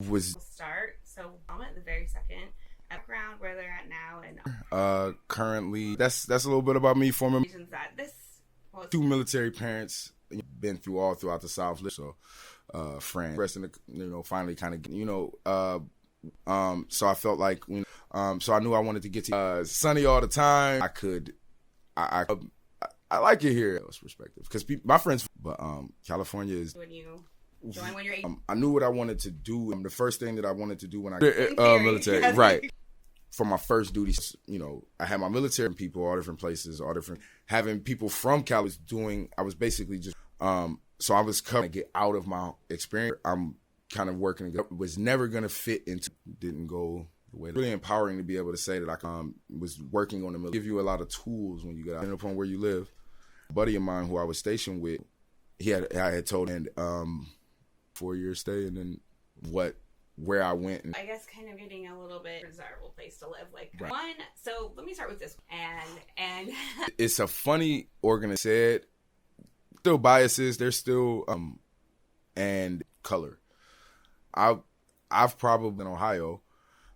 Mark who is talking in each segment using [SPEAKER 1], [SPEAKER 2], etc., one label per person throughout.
[SPEAKER 1] Was
[SPEAKER 2] start. So I'm at the very second background where they're at now, and
[SPEAKER 1] currently that's a little bit about me. Former
[SPEAKER 2] that this was
[SPEAKER 1] two military parents, been through all throughout the South. So friends, rest in the, finally kind of so I felt like so I knew I wanted to get to sunny all the time. I like it here. It's perspective because my friends, but California is.
[SPEAKER 2] When you join when you're
[SPEAKER 1] I knew what I wanted to do. The first thing that I wanted to do when I
[SPEAKER 2] military,
[SPEAKER 1] yes. Right. For my first duty, I had my military people, all different places, all different, having people from Cali I was basically just, so I was coming to get out of my experience. I'm kind of working, was never going to fit into, didn't go the way. Really empowering to be able to say that I was working on the military. Give you a lot of tools when you get out, depending upon where you live. A buddy of mine who I was stationed with, I had told him, 4-year stay, and then where I went. And
[SPEAKER 2] I guess kind of getting a little bit desirable place to live. Like
[SPEAKER 1] right.
[SPEAKER 2] So let me start with this. And
[SPEAKER 1] it's a funny organization. Still biases. There's still and color. I've probably been in Ohio.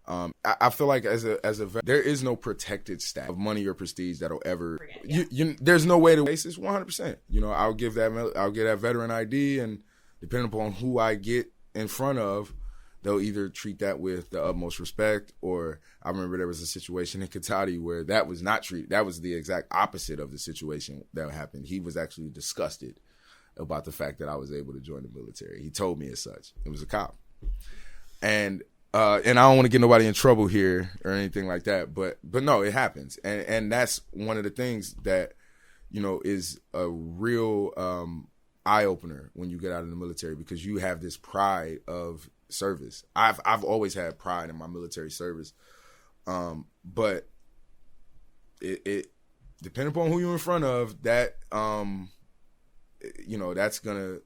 [SPEAKER 1] I feel like as a there is no protected staff of money or prestige that'll ever. There's no way to basis 100%. I'll get that veteran ID, and depending upon who I get in front of, they'll either treat that with the utmost respect, or I remember there was a situation in Katati where that was not treated. That was the exact opposite of the situation that happened. He was actually disgusted about the fact that I was able to join the military. He told me as such. It was a cop. And I don't want to get nobody in trouble here or anything like that, but no, it happens. And that's one of the things that, is a real eye opener when you get out of the military, because you have this pride of service. I've always had pride in my military service, but it depending upon who you're in front of, that that's gonna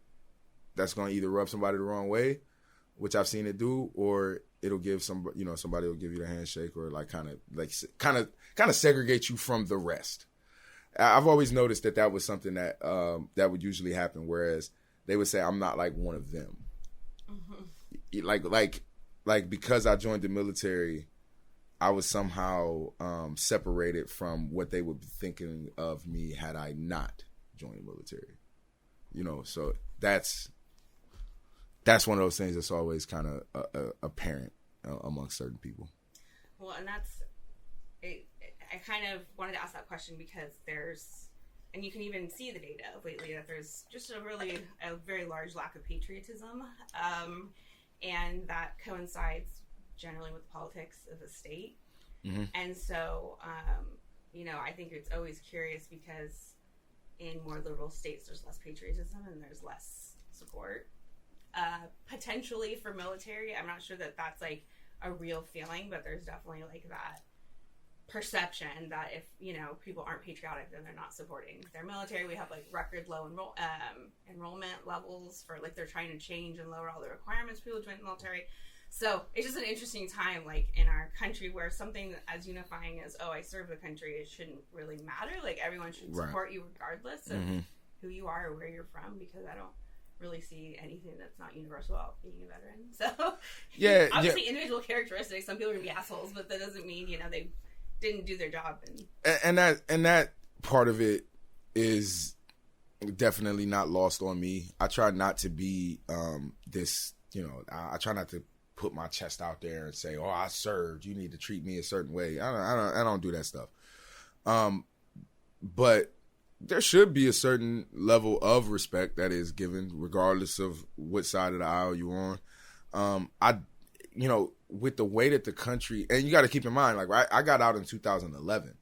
[SPEAKER 1] either rub somebody the wrong way, which I've seen it do, or it'll give somebody will give you the handshake, or kind of segregate you from the rest. I've always noticed that was something that would usually happen, whereas they would say I'm not like one of them. Mm-hmm. Like because I joined the military, I was somehow separated from what they would be thinking of me had I not joined the military. So that's one of those things that's always kind of apparent amongst certain people.
[SPEAKER 2] Well, and that's it. I kind of wanted to ask that question because and you can even see the data lately, that there's just a very large lack of patriotism, and that coincides generally with politics of the state. Mm-hmm. And so, I think it's always curious because in more liberal states, there's less patriotism and there's less support. Potentially for military, I'm not sure that that's like a real feeling, but there's definitely like that perception that if people aren't patriotic, then they're not supporting their military. We have like record low enrollment levels for like they're trying to change and lower all the requirements for people to join the military. So it's just an interesting time, like in our country, where something as unifying as I serve the country, it shouldn't really matter. Like everyone should support you regardless of who you are or where you're from, because I don't really see anything that's not universal about being a veteran. So obviously individual characteristics. Some people are gonna be assholes, but that doesn't mean they didn't do their job.
[SPEAKER 1] And that part of it is definitely not lost on me. I try not to be this. I try not to put my chest out there and say, "Oh, I served. You need to treat me a certain way." I don't do that stuff. But there should be a certain level of respect that is given, regardless of what side of the aisle you're on. With the way that the country, and you got to keep in mind, like I got out in 2011,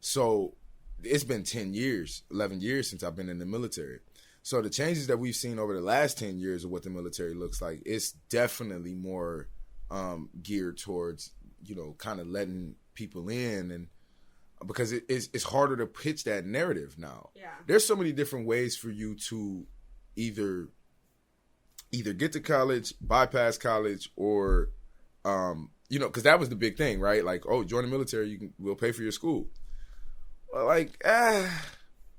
[SPEAKER 1] so it's been 11 years since I've been in the military. So the changes that we've seen over the last 10 years of what the military looks like, it's definitely more geared towards, kind of letting people in, and because it's harder to pitch that narrative now. Yeah. There's so many different ways for you to either get to college, bypass college, or because that was the big thing, right? Like, join the military, we'll pay for your school. Well,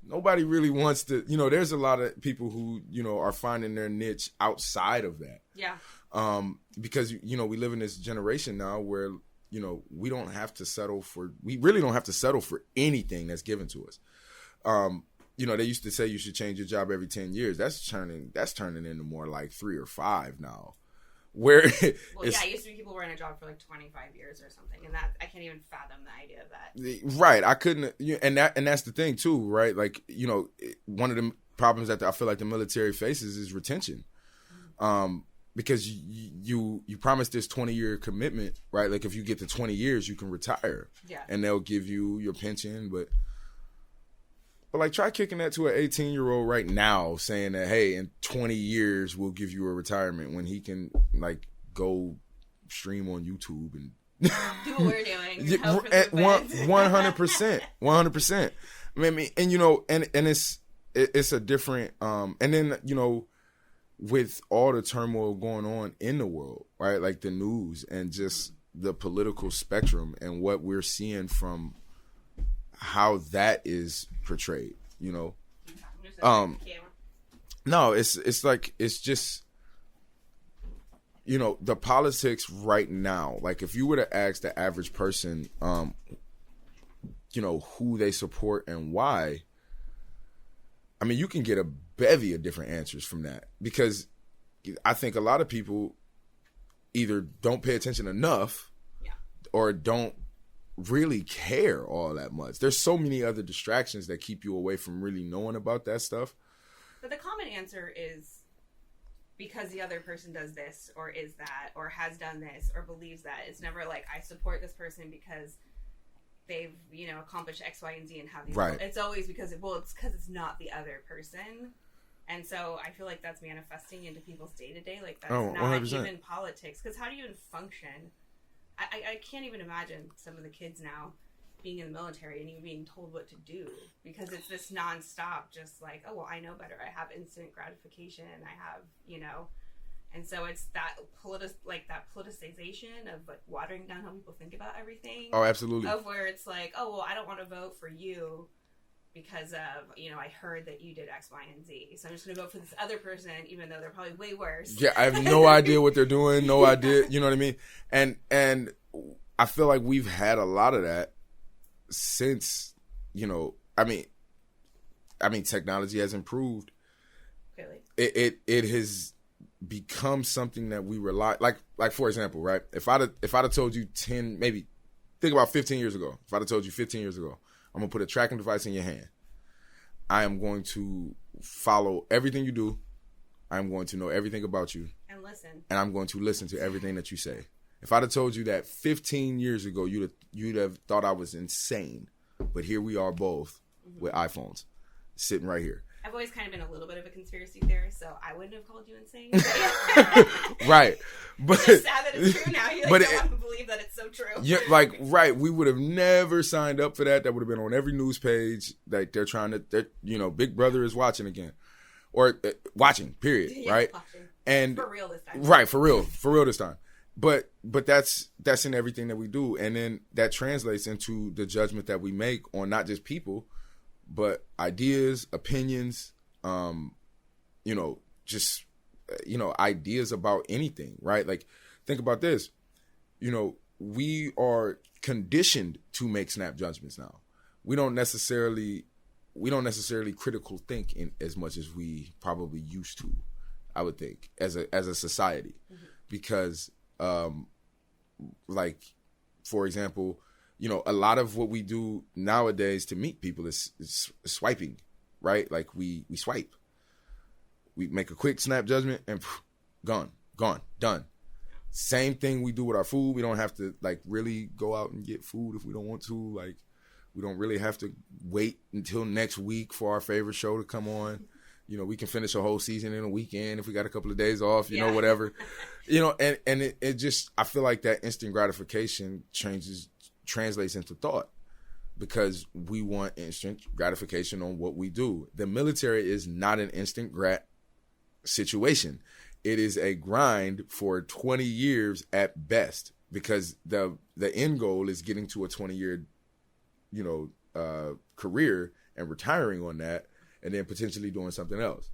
[SPEAKER 1] nobody really wants to, there's a lot of people who, are finding their niche outside of that.
[SPEAKER 2] Yeah.
[SPEAKER 1] Because, we live in this generation now where, we really don't have to settle for anything that's given to us. They used to say you should change your job every 10 years. That's turning into more like 3 or 5 now. Where
[SPEAKER 2] it used to be people were in a job for like 25 years or something, and that I can't even fathom the idea of that.
[SPEAKER 1] Right, I couldn't, and that's the thing too, right? Like, one of the problems that I feel like the military faces is retention, because you promise this 20-year commitment, right? Like if you get to 20 years, you can retire, and they'll give you your pension, but like try kicking that to an 18-year-old right now, saying that, hey, in 20 years we'll give you a retirement, when he can like go stream on YouTube and
[SPEAKER 2] do what we're doing.
[SPEAKER 1] 100%. I mean, and it's a different, and then with all the turmoil going on in the world, right? Like the news and just the political spectrum and what we're seeing from how that is portrayed, No, it's like, it's just, the politics right now. Like if you were to ask the average person, who they support and why, I mean, you can get a bevy of different answers from that, because I think a lot of people either don't pay attention enough or don't really care all that much. There's so many other distractions that keep you away from really knowing about that stuff.
[SPEAKER 2] But the common answer is because the other person does this or is that or has done this or believes that. It's never like I support this person because they've, accomplished X, Y, and Z and have these.
[SPEAKER 1] Right.
[SPEAKER 2] It's always because it's not the other person. And so I feel like that's manifesting into people's day-to-day. Like that's not
[SPEAKER 1] 100%.
[SPEAKER 2] Even politics. Because how do you even function? I can't even imagine some of the kids now being in the military and even being told what to do, because it's this nonstop, just like, oh, well, I know better. I have instant gratification. I have, and so it's that politicization of like watering down how people think about everything.
[SPEAKER 1] Oh, absolutely.
[SPEAKER 2] Of where it's like, oh, well, I don't want to vote for you because of, I heard that you did X, Y, and Z. So I'm just going to vote for this other person, even though they're probably way worse.
[SPEAKER 1] Yeah, I have no idea what they're doing. No idea. You know what I mean? And I feel like we've had a lot of that since, I mean, technology has improved.
[SPEAKER 2] Clearly.
[SPEAKER 1] It has become something that we rely, like for example, right? If I'd have told you 10, maybe think about 15 years ago. If I'd have told you 15 years ago, I'm going to put a tracking device in your hand. I am going to follow everything you do. I'm going to know everything about you.
[SPEAKER 2] And listen.
[SPEAKER 1] And I'm going to listen to everything that you say. If I'd have told you that 15 years ago, you'd have thought I was insane. But here we are both with iPhones sitting right here.
[SPEAKER 2] I've always kind of been a little bit of a conspiracy theorist, so I wouldn't have called you insane.
[SPEAKER 1] Right. But
[SPEAKER 2] it's just sad that it's true now. You don't want to believe that it's so true.
[SPEAKER 1] Yeah, right. We would have never signed up for that. That would have been on every news page. Like they're trying to, Big Brother is watching again. Or watching, period. Yeah, right?
[SPEAKER 2] Watching.
[SPEAKER 1] And
[SPEAKER 2] for real this time.
[SPEAKER 1] Right, for real this time. But that's in everything that we do. And then that translates into the judgment that we make on not just people, but ideas, opinions, ideas about anything, right? Like, think about this. We are conditioned to make snap judgments now. We don't necessarily critical think in as much as we probably used to, I would think, as a society. Mm-hmm. Because, like, for example, a lot of what we do nowadays to meet people is swiping, right? Like we swipe. We make a quick snap judgment and gone, done. Same thing we do with our food. We don't have to like really go out and get food if we don't want to. Like we don't really have to wait until next week for our favorite show to come on. We can finish a whole season in a weekend if we got a couple of days off, whatever. And it just, I feel like that instant gratification translates into thought, because we want instant gratification on what we do. The military is not an instant grat situation. It is a grind for 20 years at best, because the end goal is getting to a 20-year, career and retiring on that, and then potentially doing something else.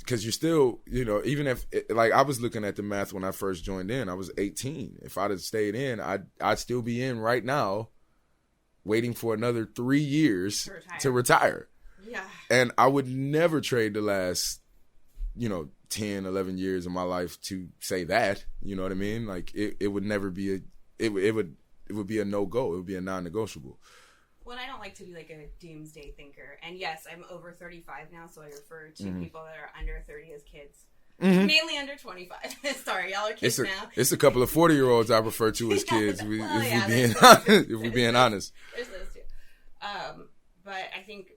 [SPEAKER 1] because you're still, even if, like, I was looking at the math when I first joined in, I was 18. If I'd have stayed in, I'd still be in right now, waiting for another 3 years to retire.
[SPEAKER 2] Yeah.
[SPEAKER 1] And I would never trade the last, 10, 11 years of my life to say that, you know what I mean? Like, it would never be it would be a no-go. It would be a non-negotiable.
[SPEAKER 2] Well, I don't like to be like a doomsday thinker. And yes, I'm over 35 now, so I refer to people that are under 30 as kids. Mm-hmm. Mainly under 25. Sorry, y'all are kids now.
[SPEAKER 1] It's a couple of 40-year-olds I refer to as kids, if we're being honest.
[SPEAKER 2] There's those too. But I think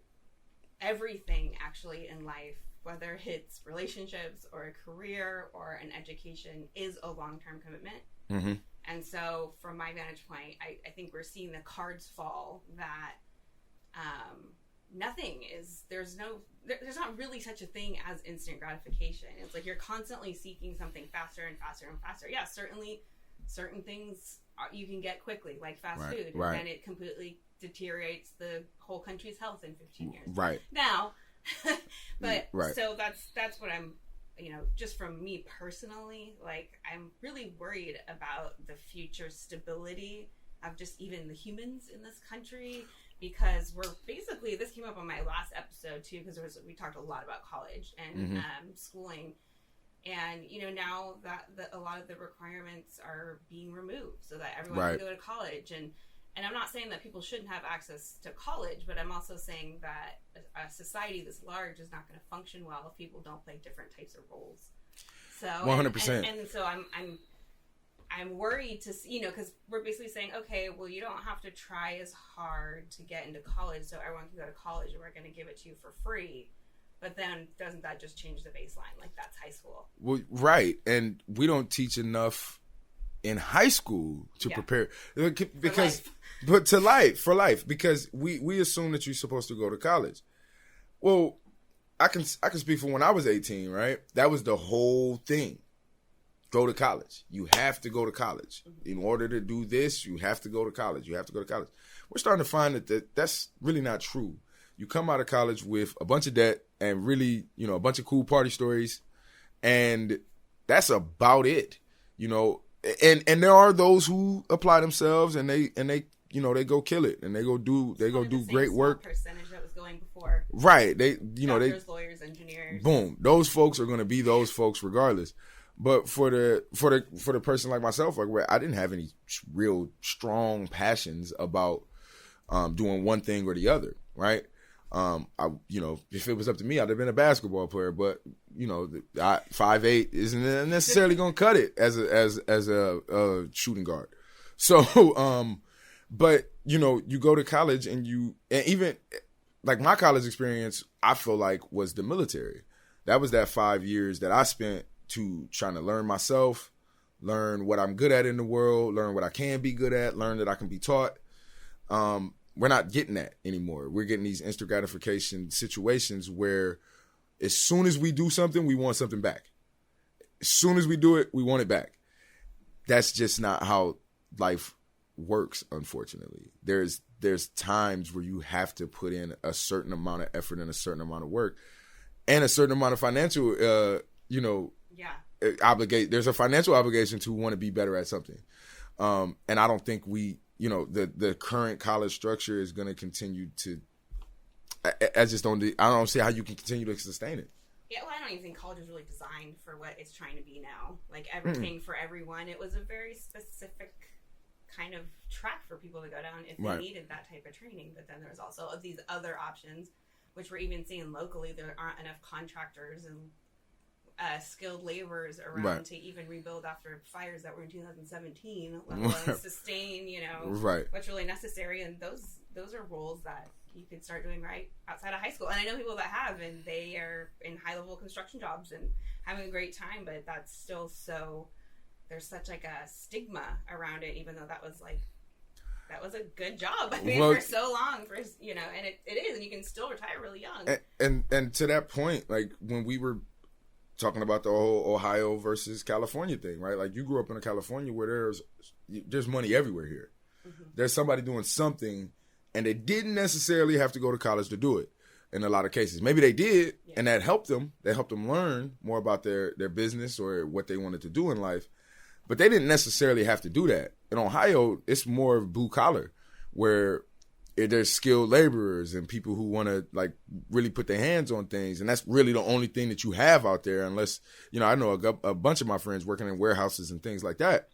[SPEAKER 2] everything actually in life, whether it's relationships or a career or an education, is a long-term commitment. Mm-hmm. And so from my vantage point, I think we're seeing the cards fall that there's not really such a thing as instant gratification. It's like you're constantly seeking something faster and faster and faster. Yeah, certainly certain things you can get quickly, like fast food, and then it completely deteriorates the whole country's health in 15 years.
[SPEAKER 1] Right.
[SPEAKER 2] Now, but so that's what I'm, just from me personally, like, I'm really worried about the future stability of just even the humans in this country, because this came up on my last episode too, because we talked a lot about college and schooling, and now that a lot of the requirements are being removed so that everyone can go to college, and I'm not saying that people shouldn't have access to college, but I'm also saying that a society this large is not going to function well if people don't play different types of roles. So
[SPEAKER 1] 100%.
[SPEAKER 2] And so I'm worried to see, because we're basically saying, okay, well, you don't have to try as hard to get into college, so everyone can go to college, and we're going to give it to you for free. But then doesn't that just change the baseline? Like, that's high school.
[SPEAKER 1] Well, right, and we don't teach enough in high school to prepare because for life, because we assume that you're supposed to go to college. Well, I can speak for when I was 18, right? That was the whole thing. Go to college. You have to go to college. In order to do this, you have to go to college. You have to go to college. We're starting to find that's really not true. You come out of college with a bunch of debt and really, a bunch of cool party stories, and that's about it. And there are those who apply themselves and they go kill it and they go do great work.
[SPEAKER 2] Percentage that was going before.
[SPEAKER 1] Right.
[SPEAKER 2] Doctors, lawyers, engineers.
[SPEAKER 1] Boom. Those folks are going to be those folks regardless. But for the person like myself, like, where I didn't have any real strong passions about doing one thing or the other, right? If it was up to me, I'd have been a basketball player, but 5'8" isn't necessarily going to cut it as a shooting guard. So, but you go to college and even like my college experience, I feel like was the military. That was that 5 years that I spent trying to learn myself, learn what I'm good at in the world, learn what I can be good at, learn that I can be taught. We're not getting that anymore. We're getting these instant gratification situations where as soon as we do something, we want something back. As soon as we do it, we want it back. That's just not how life works, unfortunately. There's times where you have to put in a certain amount of effort and a certain amount of work and a certain amount of financial, there's a financial obligation to want to be better at something. And I don't think the current college structure is going to continue to. I don't see how you can continue to sustain it.
[SPEAKER 2] Yeah, well, I don't even think college is really designed for what it's trying to be now. Like, everything for everyone, it was a very specific kind of track for people to go down if they needed that type of training. But then there's also these other options, which we're even seeing locally. There aren't enough contractors and skilled laborers around to even rebuild after fires that were in 2017, let alone sustain, what's really necessary. And those are roles that you could start doing right outside of high school. And I know people that have, and they are in high-level construction jobs and having a great time, but that's still there's such like a stigma around it, even though that was a good job. I mean, for so long, and it is, and you can still retire really young.
[SPEAKER 1] And to that point, like, when we were talking about the whole Ohio versus California thing, right? Like, you grew up in California where there's money everywhere here. Mm-hmm. There's somebody doing something, and they didn't necessarily have to go to college to do it. in a lot of cases. Maybe they did, and that helped them. That helped them learn more about their business or what they wanted to do in life. But they didn't necessarily have to do that. In Ohio, it's more blue collar, where there's skilled laborers and people who want to like really put their hands on things. And that's really the only thing that you have out there, unless, I know a bunch of my friends working in warehouses and things like that.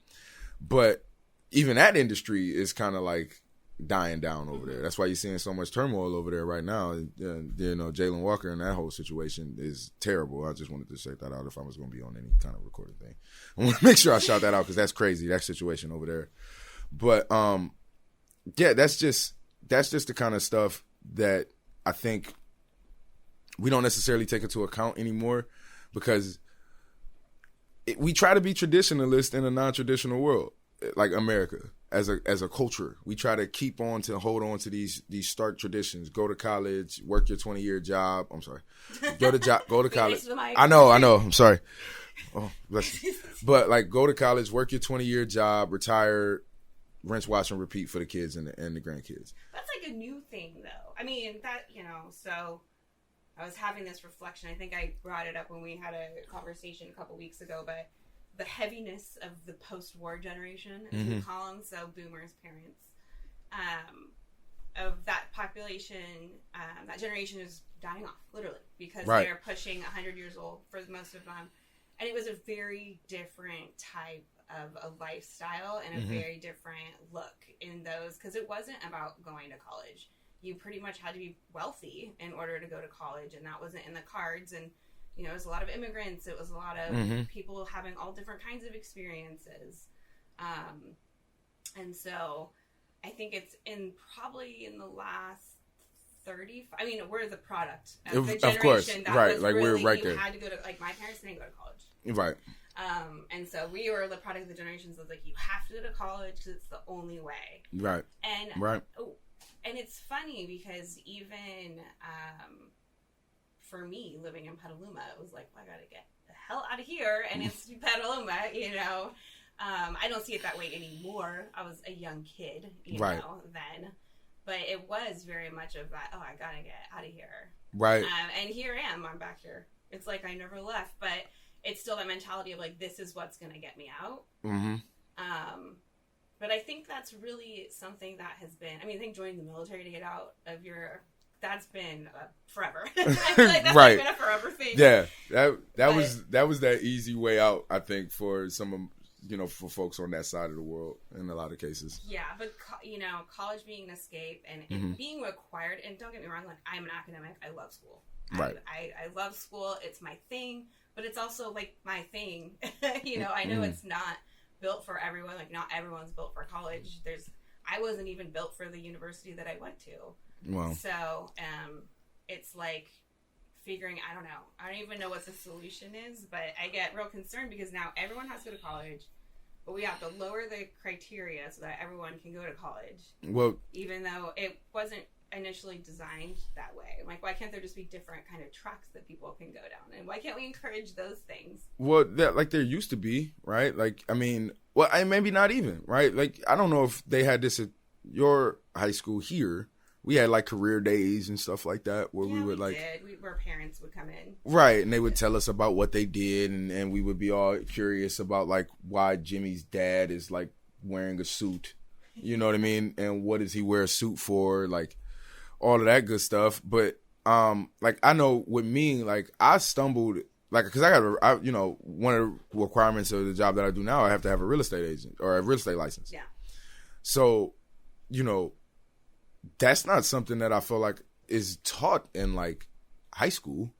[SPEAKER 1] But even that industry is kind of like dying down over there. That's why you're seeing so much turmoil over there right now. Jalen Walker and that whole situation is terrible. I just wanted to say that out if I was going to be on any kind of recorded thing. I want to make sure I shout that out because that's crazy, that situation over there. But yeah, that's just the kind of stuff that I think we don't necessarily take into account anymore, because we try to be traditionalist in a non-traditional world, like America. As a culture, we try to hold on to these stark traditions. Go to college, work your 20-year job. I'm sorry. Go to college. I know. I'm sorry. Oh, bless you. But like, go to college, work your 20-year job, retire, rinse, wash, and repeat for the kids and the grandkids.
[SPEAKER 2] That's like a new thing, though. I mean, that, so I was having this reflection. I think I brought it up when we had a conversation a couple weeks ago, but the heaviness of the post-war generation, as we call them, so boomers, parents, of that population, that generation is dying off, literally, because they're pushing 100 years old for most of them. And it was a very different type of a lifestyle and a very different look in those, because it wasn't about going to college. You pretty much had to be wealthy in order to go to college, and that wasn't in the cards. And it was a lot of immigrants. It was a lot of people having all different kinds of experiences. And so I think it's probably in the last 30, I mean, we're the product of the generation.
[SPEAKER 1] Of course,
[SPEAKER 2] that
[SPEAKER 1] right.
[SPEAKER 2] was
[SPEAKER 1] like
[SPEAKER 2] really,
[SPEAKER 1] we're right
[SPEAKER 2] you
[SPEAKER 1] there.
[SPEAKER 2] had to go to, like, my parents didn't go to college.
[SPEAKER 1] Right.
[SPEAKER 2] And so we were the product of the generations that was like, you have to go to college because it's the only way.
[SPEAKER 1] Right.
[SPEAKER 2] And,
[SPEAKER 1] right.
[SPEAKER 2] And it's funny because even, for me, living in Petaluma, it was like, well, I gotta get the hell out of here, and it's Petaluma, I don't see it that way anymore. I was a young kid, know, then. But it was very much of that, I gotta get out of here.
[SPEAKER 1] Right.
[SPEAKER 2] And here I am, I'm back here. It's like I never left, but it's still that mentality of like, this is what's gonna get me out. Mm-hmm. But I think that's really something that has been, I think joining the military to get out of that's been forever. I feel like that's been a forever thing.
[SPEAKER 1] Yeah, that was that easy way out, I think, for some of, for folks on that side of the world in a lot of cases.
[SPEAKER 2] Yeah, but college being an escape and being required, and don't get me wrong, like, I'm an academic, I love school.
[SPEAKER 1] Right.
[SPEAKER 2] I love school, it's my thing, but it's also like my thing. I know it's not built for everyone, like not everyone's built for college. I wasn't even built for the university that I went to.
[SPEAKER 1] Wow.
[SPEAKER 2] So, it's like figuring, I don't know. I don't even know what the solution is, but I get real concerned because now everyone has to go to college, but we have to lower the criteria so that everyone can go to college.
[SPEAKER 1] Well,
[SPEAKER 2] even though it wasn't initially designed that way. Like, why can't there just be different kind of tracks that people can go down? And why can't we encourage those things?
[SPEAKER 1] Well, there used to be, right? Like, maybe not even, right? Like, I don't know if they had this at your high school here. We had like career days and stuff like that where we would
[SPEAKER 2] where parents would come in.
[SPEAKER 1] Right. And they would tell us about what they did. And we would be all curious about like why Jimmy's dad is like wearing a suit. You know what I mean? And what does he wear a suit for? Like all of that good stuff. But like I know with me, like I stumbled, like, because I got one of the requirements of the job that I do now, I have to have a real estate agent or a real estate license.
[SPEAKER 2] Yeah.
[SPEAKER 1] So, that's not something that I feel like is taught in like high school,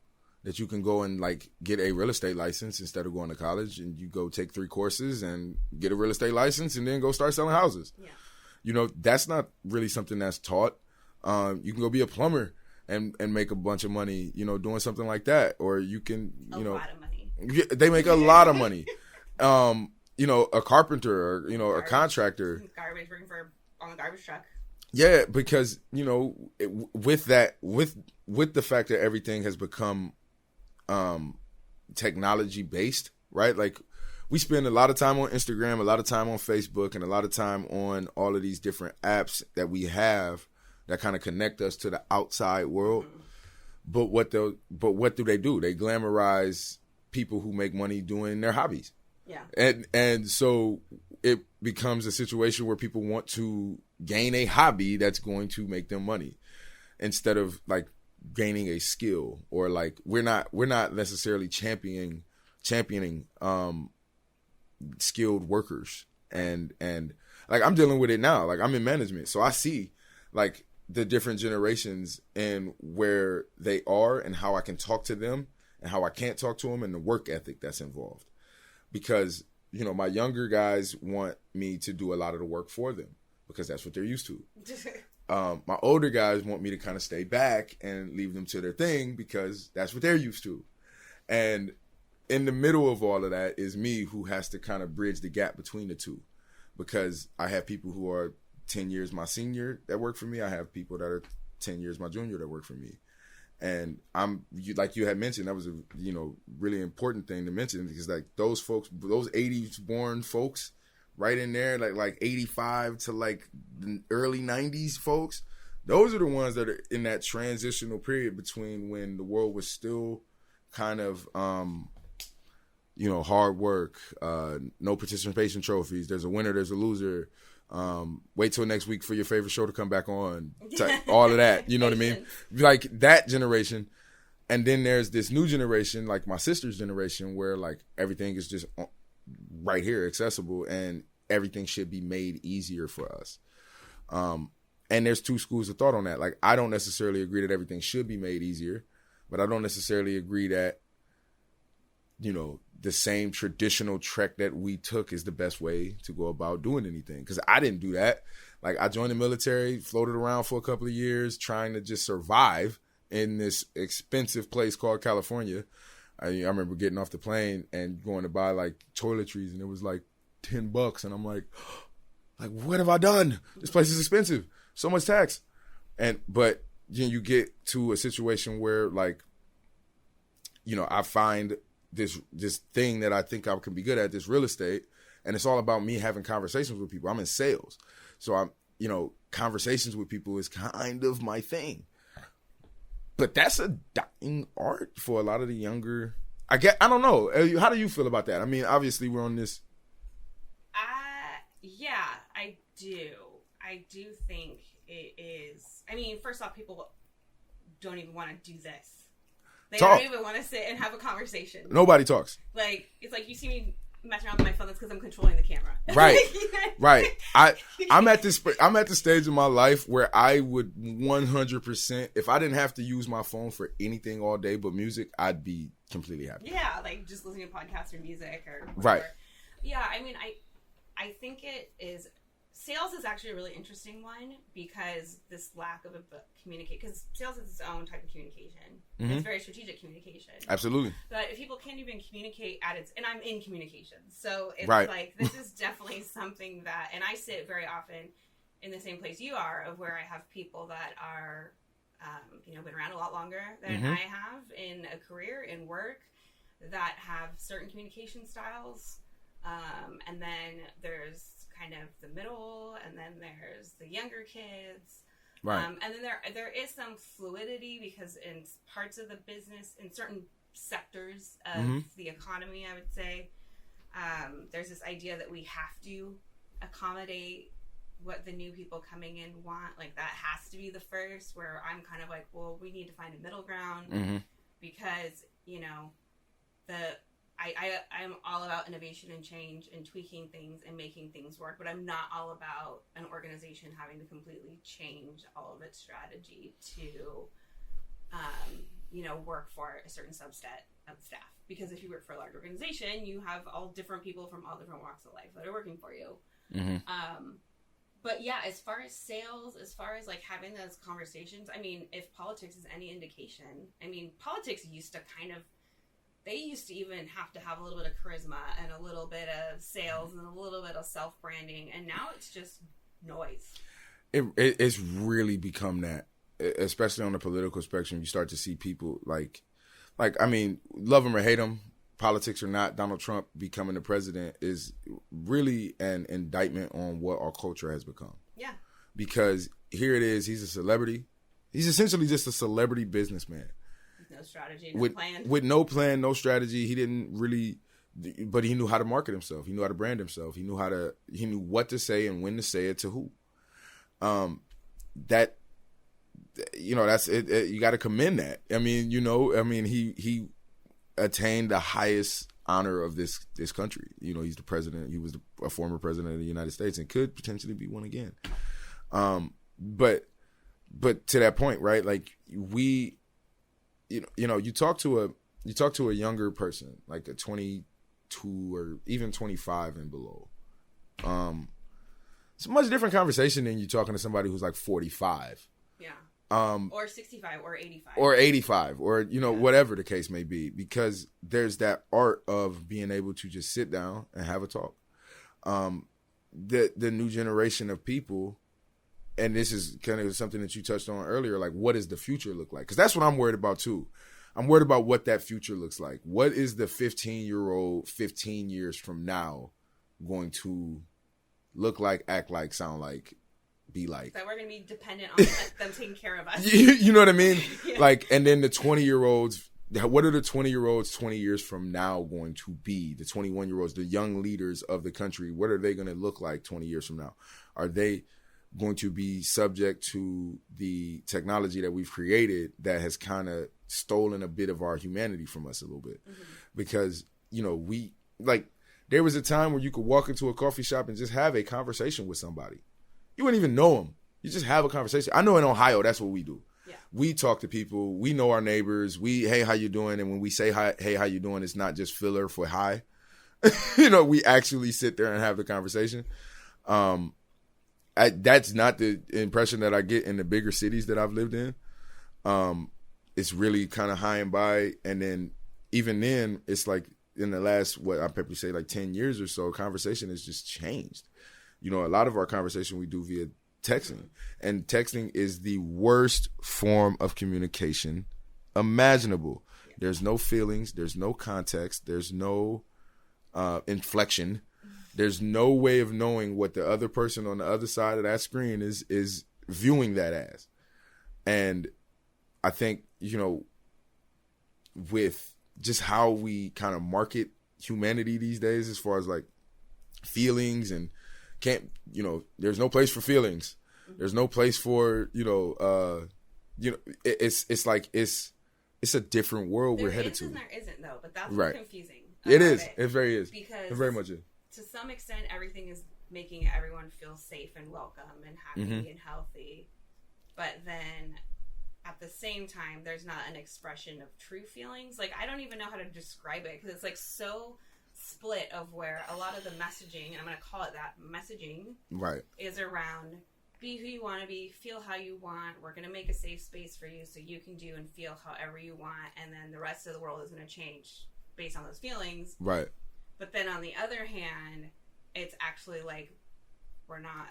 [SPEAKER 1] that you can go and like get a real estate license instead of going to college, and you go take 3 courses and get a real estate license and then go start selling houses. Yeah. That's not really something that's taught. You can go be a plumber and make a bunch of money, doing something like that. Or you can,
[SPEAKER 2] a lot of money.
[SPEAKER 1] They make a lot of money. A carpenter or, a contractor.
[SPEAKER 2] Garbage bring on the garbage truck.
[SPEAKER 1] Yeah, because with the fact that everything has become technology based, right? Like we spend a lot of time on Instagram, a lot of time on Facebook, and a lot of time on all of these different apps that we have that kind of connect us to the outside world. But what do they do? They glamorize people who make money doing their hobbies.
[SPEAKER 2] Yeah.
[SPEAKER 1] And so it becomes a situation where people want to gain a hobby that's going to make them money instead of like gaining a skill, or like we're not necessarily championing skilled workers. And like I'm dealing with it now. Like I'm in management, so I see like the different generations and where they are and how I can talk to them and how I can't talk to them, and the work ethic that's involved. Because, you know, my younger guys want me to do a lot of the work for them because that's what they're used to. My older guys want me to kind of stay back and leave them to their thing because that's what they're used to. And in the middle of all of that is me, who has to kind of bridge the gap between the two, because I have people who are 10 years my senior that work for me. I have people that are 10 years my junior that work for me. And like you had mentioned, that was a, you know, really important thing to mention, because like those folks, those 80s born folks right in there, like 85 to like the early 90s folks, those are the ones that are in that transitional period between when the world was still kind of, you know, hard work, no participation trophies. There's a winner, there's a loser. Wait till next week for your favorite show to come back on. All of that, you know what I mean? Like that generation. And then there's this new generation, like my sister's generation, where like everything is just right here, accessible, and everything should be made easier for us. And there's two schools of thought on that. Like I don't necessarily agree that everything should be made easier, but I don't necessarily agree that, you know, the same traditional trek that we took is the best way to go about doing anything. Because I didn't do that. Like I joined the military, floated around for a couple of years, trying to just survive in this expensive place called California. I remember getting off the plane and going to buy like toiletries, and it was like $10, and I'm like, what have I done? This place is expensive, so much tax. But you get to a situation where, like, you know, I find this thing that I think I can be good at, this real estate, and it's all about me having conversations with people. I'm in sales, so I'm, you know, conversations with people is kind of my thing. But that's a dying art for a lot of the younger. I don't know. How do you feel about that? I mean, obviously we're on this.
[SPEAKER 2] Yeah, I do. I do think it is. I mean, first off, people don't even want to do this. They don't even want to sit and have a conversation.
[SPEAKER 1] Nobody talks.
[SPEAKER 2] Like, it's like you see me messing around with my phone. That's because I'm controlling the camera.
[SPEAKER 1] Right, right. I'm at the stage of my life where I would 100%, if I didn't have to use my phone for anything all day but music, I'd be completely happy.
[SPEAKER 2] Yeah, like just listening to podcasts or music or whatever.
[SPEAKER 1] Right.
[SPEAKER 2] Yeah, I mean, I think it is. Sales is actually a really interesting one because this lack of a communicate, because sales is its own type of communication. Mm-hmm. It's very strategic communication.
[SPEAKER 1] Absolutely.
[SPEAKER 2] But if people can't even communicate at its, and I'm in communications, so it's
[SPEAKER 1] right.
[SPEAKER 2] Like this is definitely something that, and I sit very often in the same place you are, of where I have people that are, you know, been around a lot longer than mm-hmm. I have in a career, in work, that have certain communication styles. And then there's kind of the middle, and then there's the younger kids. Right. And then there is some fluidity, because in parts of the business, in certain sectors of mm-hmm. the economy, I would say, there's this idea that we have to accommodate what the new people coming in want. Like that has to be the first, where I'm kind of like, well, we need to find a middle ground mm-hmm. because, you know, I'm all about innovation and change and tweaking things and making things work, but I'm not all about an organization having to completely change all of its strategy to, you know, work for a certain subset of staff. Because if you work for a large organization, you have all different people from all different walks of life that are working for you. Mm-hmm. But yeah, as far as sales, as far as like having those conversations, I mean, if politics is any indication, I mean, politics used to kind of, they used to even have to have a little bit of charisma and a little bit of sales and a little bit of self-branding. And now it's just noise.
[SPEAKER 1] It's really become that, especially on the political spectrum. You start to see people like, I mean, love them or hate them, politics or not, Donald Trump becoming the president is really an indictment on what our culture has become. Yeah. Because here it is, he's a celebrity. He's essentially just a celebrity businessman.
[SPEAKER 2] no strategy, no plan.
[SPEAKER 1] With no plan, no strategy. He didn't really, but he knew how to market himself. He knew how to brand himself. He knew what to say and when to say it to who. That, that's it. You got to commend that. I mean, he attained the highest honor of this country. He's the president. He was a former president of the United States and could potentially be one again. But to that point, right? Like you talk to a younger person, like a 22 or even 25 and below. It's a much different conversation than you talking to somebody who's like 45.
[SPEAKER 2] Yeah. Or 65 or 85.
[SPEAKER 1] Or 85 or, whatever the case may be, because there's that art of being able to just sit down and have a talk. The new generation of people, and this is kind of something that you touched on earlier, like what does the future look like? Because that's what I'm worried about too. I'm worried about what that future looks like. What is the 15-year-old 15 years from now going to look like, act like, sound like, be like?
[SPEAKER 2] That we're going to be dependent on them taking care of us.
[SPEAKER 1] You know what I mean?
[SPEAKER 2] Yeah.
[SPEAKER 1] Like, and then the 20-year-olds, what are the 20-year-olds 20 years from now going to be? The 21-year-olds, the young leaders of the country, what are they going to look like 20 years from now? Are they going to be subject to the technology that we've created that has kind of stolen a bit of our humanity from us a little bit? Mm-hmm. Because, we, like, there was a time where you could walk into a coffee shop and just have a conversation with somebody. You wouldn't even know them. You just have a conversation. I know in Ohio, that's what we do. Yeah. We talk to people. We know our neighbors. Hey, how you doing? And when we say, hi, hey, how you doing? It's not just filler for hi. We actually sit there and have the conversation. That's not the impression that I get in the bigger cities that I've lived in. It's really kind of high and by. And then even then, it's like in the last, I probably say like 10 years or so, conversation has just changed. A lot of our conversation we do via texting. And texting is the worst form of communication imaginable. There's no feelings. There's no context. There's no inflection. There's no way of knowing what the other person on the other side of that screen is viewing that as. And I think, with just how we kind of market humanity these days, as far as like feelings and there's no place for feelings. There's no place for, it's like, it's a different world we're headed to.
[SPEAKER 2] There isn't though, but that's
[SPEAKER 1] right.
[SPEAKER 2] What's confusing.
[SPEAKER 1] It is. It very is.
[SPEAKER 2] Because
[SPEAKER 1] it very much is.
[SPEAKER 2] To some extent, everything is making everyone feel safe and welcome and happy and healthy. But then at the same time, there's not an expression of true feelings. Like, I don't even know how to describe it because it's like so split of where a lot of the messaging, and I'm going to call it that, messaging,
[SPEAKER 1] right,
[SPEAKER 2] is around be who you want to be, feel how you want, we're going to make a safe space for you so you can do and feel however you want, and then the rest of the world is going to change based on those feelings.
[SPEAKER 1] Right.
[SPEAKER 2] But then on the other hand, it's actually like we're not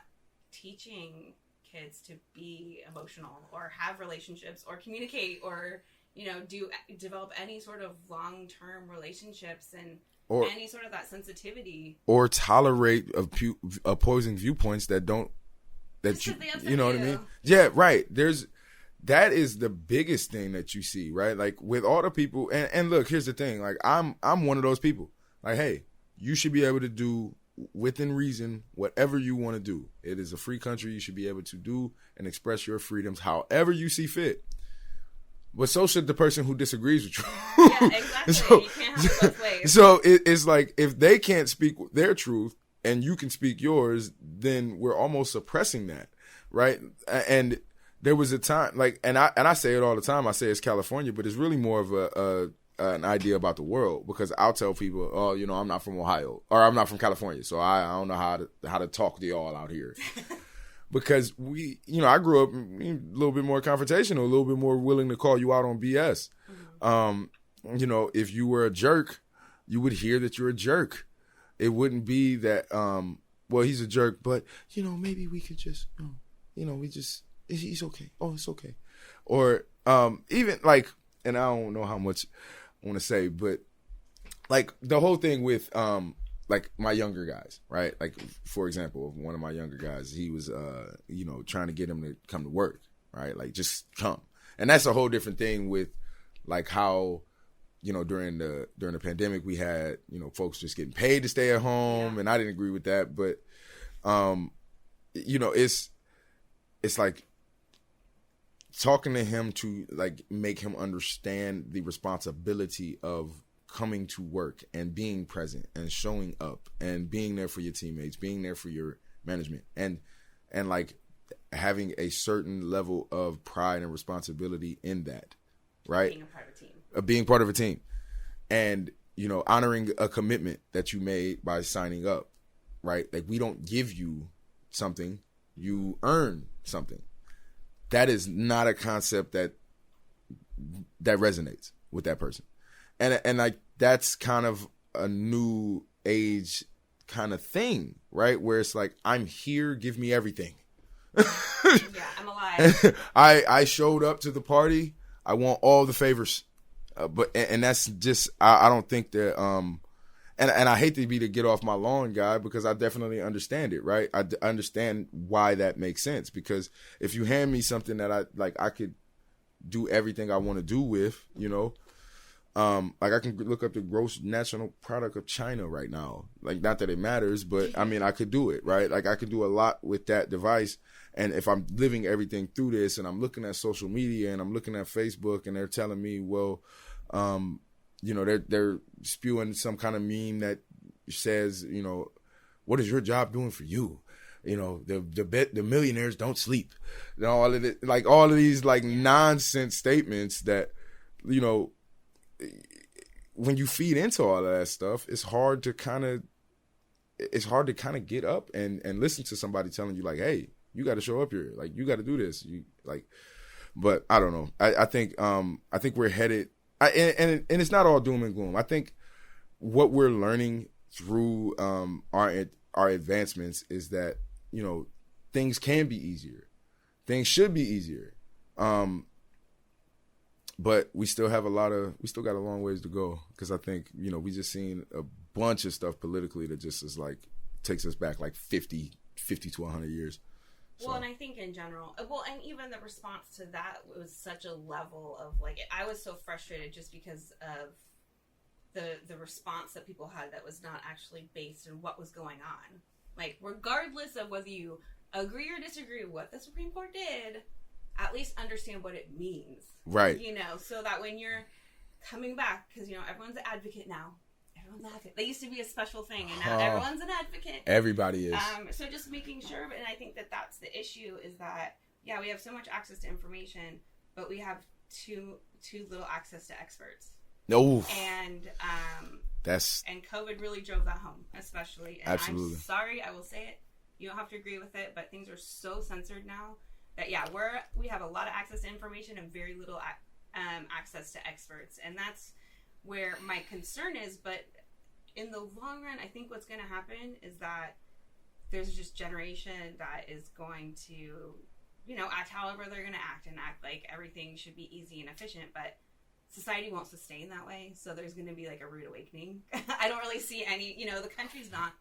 [SPEAKER 2] teaching kids to be emotional or have relationships or communicate or, develop any sort of long-term relationships and any sort of that sensitivity. Or
[SPEAKER 1] tolerate opposing viewpoints that don't, you know what I mean? Yeah, right. That is the biggest thing that you see, right? Like with all the people, and look, here's the thing. Like I'm one of those people. Like, hey, you should be able to do within reason whatever you want to do. It is a free country. You should be able to do and express your freedoms however you see fit. But so should the person who disagrees with you.
[SPEAKER 2] Yeah, exactly. You can't have it both ways.
[SPEAKER 1] So it's like if they can't speak their truth and you can speak yours, then we're almost suppressing that, right? And there was a time, like, and I say it all the time. I say it's California, but it's really more of an idea about the world, because I'll tell people, oh, I'm not from Ohio or I'm not from California, so I don't know how to talk to y'all out here. Because I grew up a little bit more confrontational, a little bit more willing to call you out on BS. Mm-hmm. If you were a jerk, you would hear that you're a jerk. It wouldn't be that, well, he's a jerk, but, maybe we could just, he's okay. Oh, it's okay. Or even like, and I don't know how much I want to say, but like the whole thing with like my younger guys, right? Like, for example, one of my younger guys, he was, trying to get him to come to work, right? Like, just come. And that's a whole different thing with like how, during the pandemic we had, folks just getting paid to stay at home, and I didn't agree with that, but it's like talking to him to like make him understand the responsibility of coming to work and being present and showing up and being there for your teammates, being there for your management, and like having a certain level of pride and responsibility in that, right?
[SPEAKER 2] Being a part of a team.
[SPEAKER 1] Being part of a team, and honoring a commitment that you made by signing up, right? Like, we don't give you something, you earn something. That is not a concept that resonates with that person. And like, that's kind of a new age kind of thing, right? Where it's like, I'm here, give me everything.
[SPEAKER 2] Yeah, I'm alive.
[SPEAKER 1] I showed up to the party, I want all the favors. But that's just, I don't think that, and I hate to be the get off my lawn guy, because I definitely understand it, right? I understand why that makes sense, because if you hand me something that I could do everything I want to do with, like I can look up the gross national product of China right now. Like, not that it matters, but I mean, I could do it, right? Like, I could do a lot with that device. And if I'm living everything through this, and I'm looking at social media and I'm looking at Facebook, and they're telling me, well, they're spewing some kind of meme that says, what is your job doing for you? The millionaires don't sleep. All of it, like all of these like nonsense statements that, when you feed into all of that stuff, it's hard to kind of get up and listen to somebody telling you like, hey, you got to show up here. Like, you got to do this. But I don't know. I think we're headed, and it's not all doom and gloom. I think what we're learning through our advancements is that, things can be easier. Things should be easier. But we still got a long ways to go, because I think, we just seen a bunch of stuff politically that just is like, takes us back like 50 to 100 years.
[SPEAKER 2] Well, and I think in general, and even the response to that was such a level of like, I was so frustrated just because of the response that people had that was not actually based in what was going on. Like, regardless of whether you agree or disagree with what the Supreme Court did, at least understand what it means.
[SPEAKER 1] Right.
[SPEAKER 2] So that when you're coming back, because, everyone's an advocate now. Everyone's an advocate. They used to be a special thing, and now everyone's an advocate.
[SPEAKER 1] Everybody is.
[SPEAKER 2] So just making sure, and I think that that's the issue, is that, yeah, we have so much access to information, but we have too little access to experts.
[SPEAKER 1] No.
[SPEAKER 2] And
[SPEAKER 1] and
[SPEAKER 2] COVID really drove that home, especially. And
[SPEAKER 1] absolutely.
[SPEAKER 2] I'm sorry, I will say it. You don't have to agree with it, but things are so censored now that, yeah, we have a lot of access to information and very little access to experts, and that's where my concern is. But in the long run, I think what's going to happen is that there's just generation that is going to, act however they're going to act, and act like everything should be easy and efficient, but society won't sustain that way, so there's going to be like a rude awakening. I don't really see any, the country's not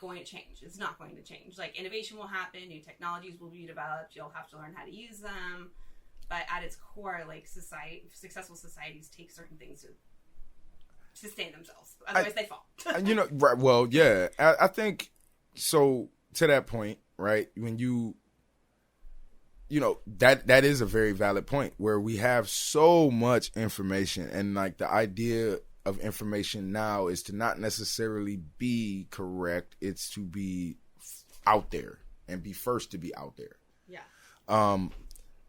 [SPEAKER 2] going to change. It's not going to change. Like, innovation will happen, new technologies will be developed, you'll have to learn how to use them, but at its core, like, successful societies take certain things to sustain themselves, otherwise they fall.
[SPEAKER 1] Right, well, yeah, I think so. To that point, right, when that is a very valid point, where we have so much information, and like, the idea of information now is to not necessarily be correct, it's to be out there and be first to be out there.
[SPEAKER 2] Yeah.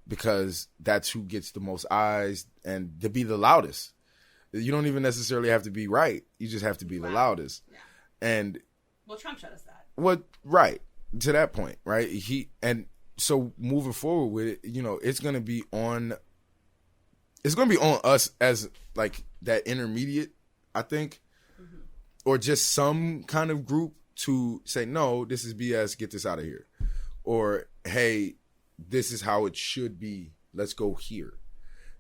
[SPEAKER 1] Because that's who gets the most eyes, and to be the loudest. You don't even necessarily have to be right, you just have to be the loudest.
[SPEAKER 2] Yeah.
[SPEAKER 1] And
[SPEAKER 2] Trump showed us that.
[SPEAKER 1] Right, to that point, right? So moving forward with it, it's going to be on us as like that intermediate, I think, or just some kind of group to say, no, this is BS, get this out of here. Or, hey, this is how it should be, let's go here.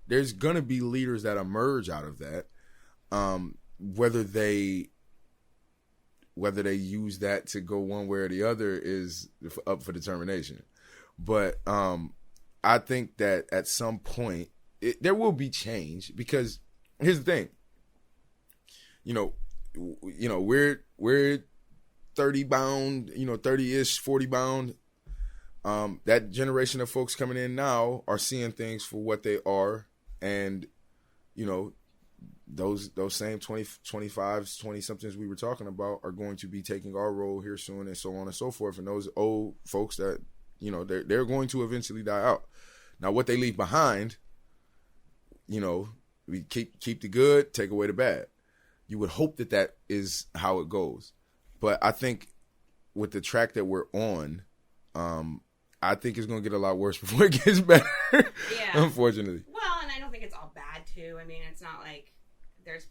[SPEAKER 1] There's going to be leaders that emerge out of that, whether they use that to go one way or the other is up for determination. But I think that at some point, there will be change, because here's the thing. We're 30 bound, 30-ish, 40 bound. That generation of folks coming in now are seeing things for what they are, and those same 25s, 20 somethings we were talking about are going to be taking our role here soon, and so on and so forth. And those old folks that they're going to eventually die out. Now, what they leave behind, we keep the good, take away the bad. You would hope that is how it goes, but I think with the track that we're on, I think it's going to get a lot worse before it gets better. Yeah. Unfortunately.
[SPEAKER 2] Well, and I don't think it's all bad too. I mean, it's not like there's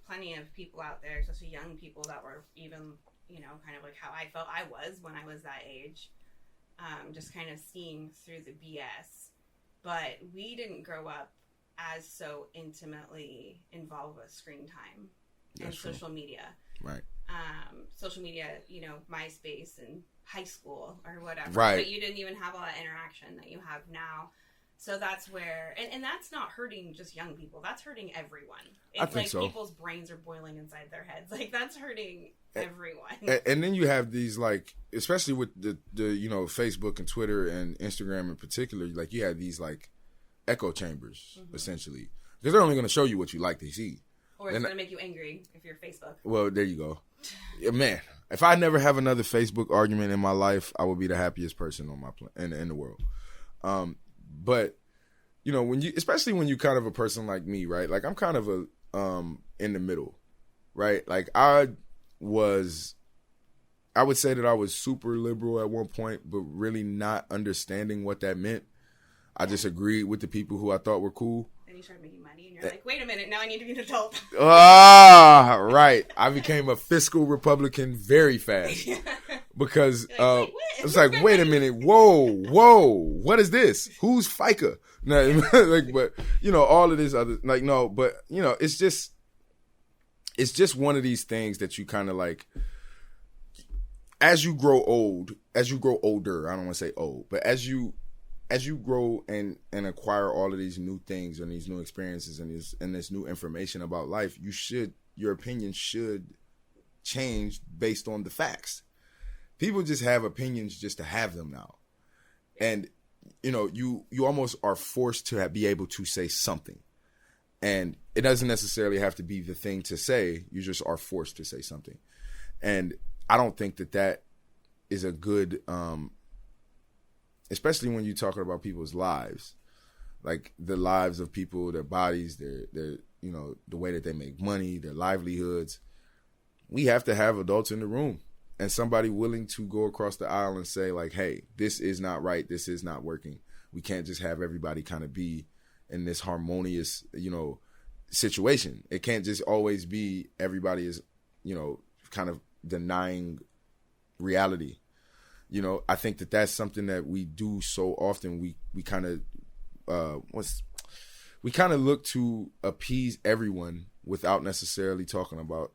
[SPEAKER 2] plenty of people out there, especially young people, that were even, kind of like how I felt I was when I was that age. Just kind of seeing through the BS. But we didn't grow up as so intimately involved with screen time and social media.
[SPEAKER 1] Right.
[SPEAKER 2] Social media, MySpace and high school or whatever.
[SPEAKER 1] Right.
[SPEAKER 2] But you didn't even have all that interaction that you have now. So that's where, and that's not hurting just young people. That's hurting everyone. It's
[SPEAKER 1] I think so.
[SPEAKER 2] People's brains are boiling inside their heads. Like, that's hurting everyone.
[SPEAKER 1] And then you have these, like, especially with the Facebook and Twitter and Instagram in particular, like, you have these, like, echo chambers, essentially. Because they're only going to show you what you like to see.
[SPEAKER 2] Or it's going to make you angry if you're Facebook.
[SPEAKER 1] Well, there you go. Yeah, man, if I never have another Facebook argument in my life, I will be the happiest person on my in the world. But especially when you kind of a person like me, right? Like, I'm kind of a in the middle, right? Like, I would say that I was super liberal at one point, but really not understanding what that meant. I just agreed with the people who I thought were cool.
[SPEAKER 2] Then you started making money, and you're like, wait a minute, now I need to be an adult.
[SPEAKER 1] Right. I became a fiscal Republican very fast. Because it's like, wait a minute, whoa, what is this? Who's FICA? No, but all of this other, like, no, but it's just one of these things that you kind of like, as you grow older, I don't want to say old, but as you grow and acquire all of these new things and these new experiences and this new information about life, your opinion should change based on the facts. People just have opinions just to have them now. And, you almost are forced to be able to say something. And it doesn't necessarily have to be the thing to say. You just are forced to say something. And I don't think that is a good, especially when you're talking about people's lives, like the lives of people, their bodies, their the way that they make money, their livelihoods. We have to have adults in the room and somebody willing to go across the aisle and say, like, hey, this is not right. This is not working. We can't just have everybody kind of be in this harmonious, situation. It can't just always be everybody is, kind of denying reality. I think that's something that we do so often. We kind of we kind of look to appease everyone without necessarily talking about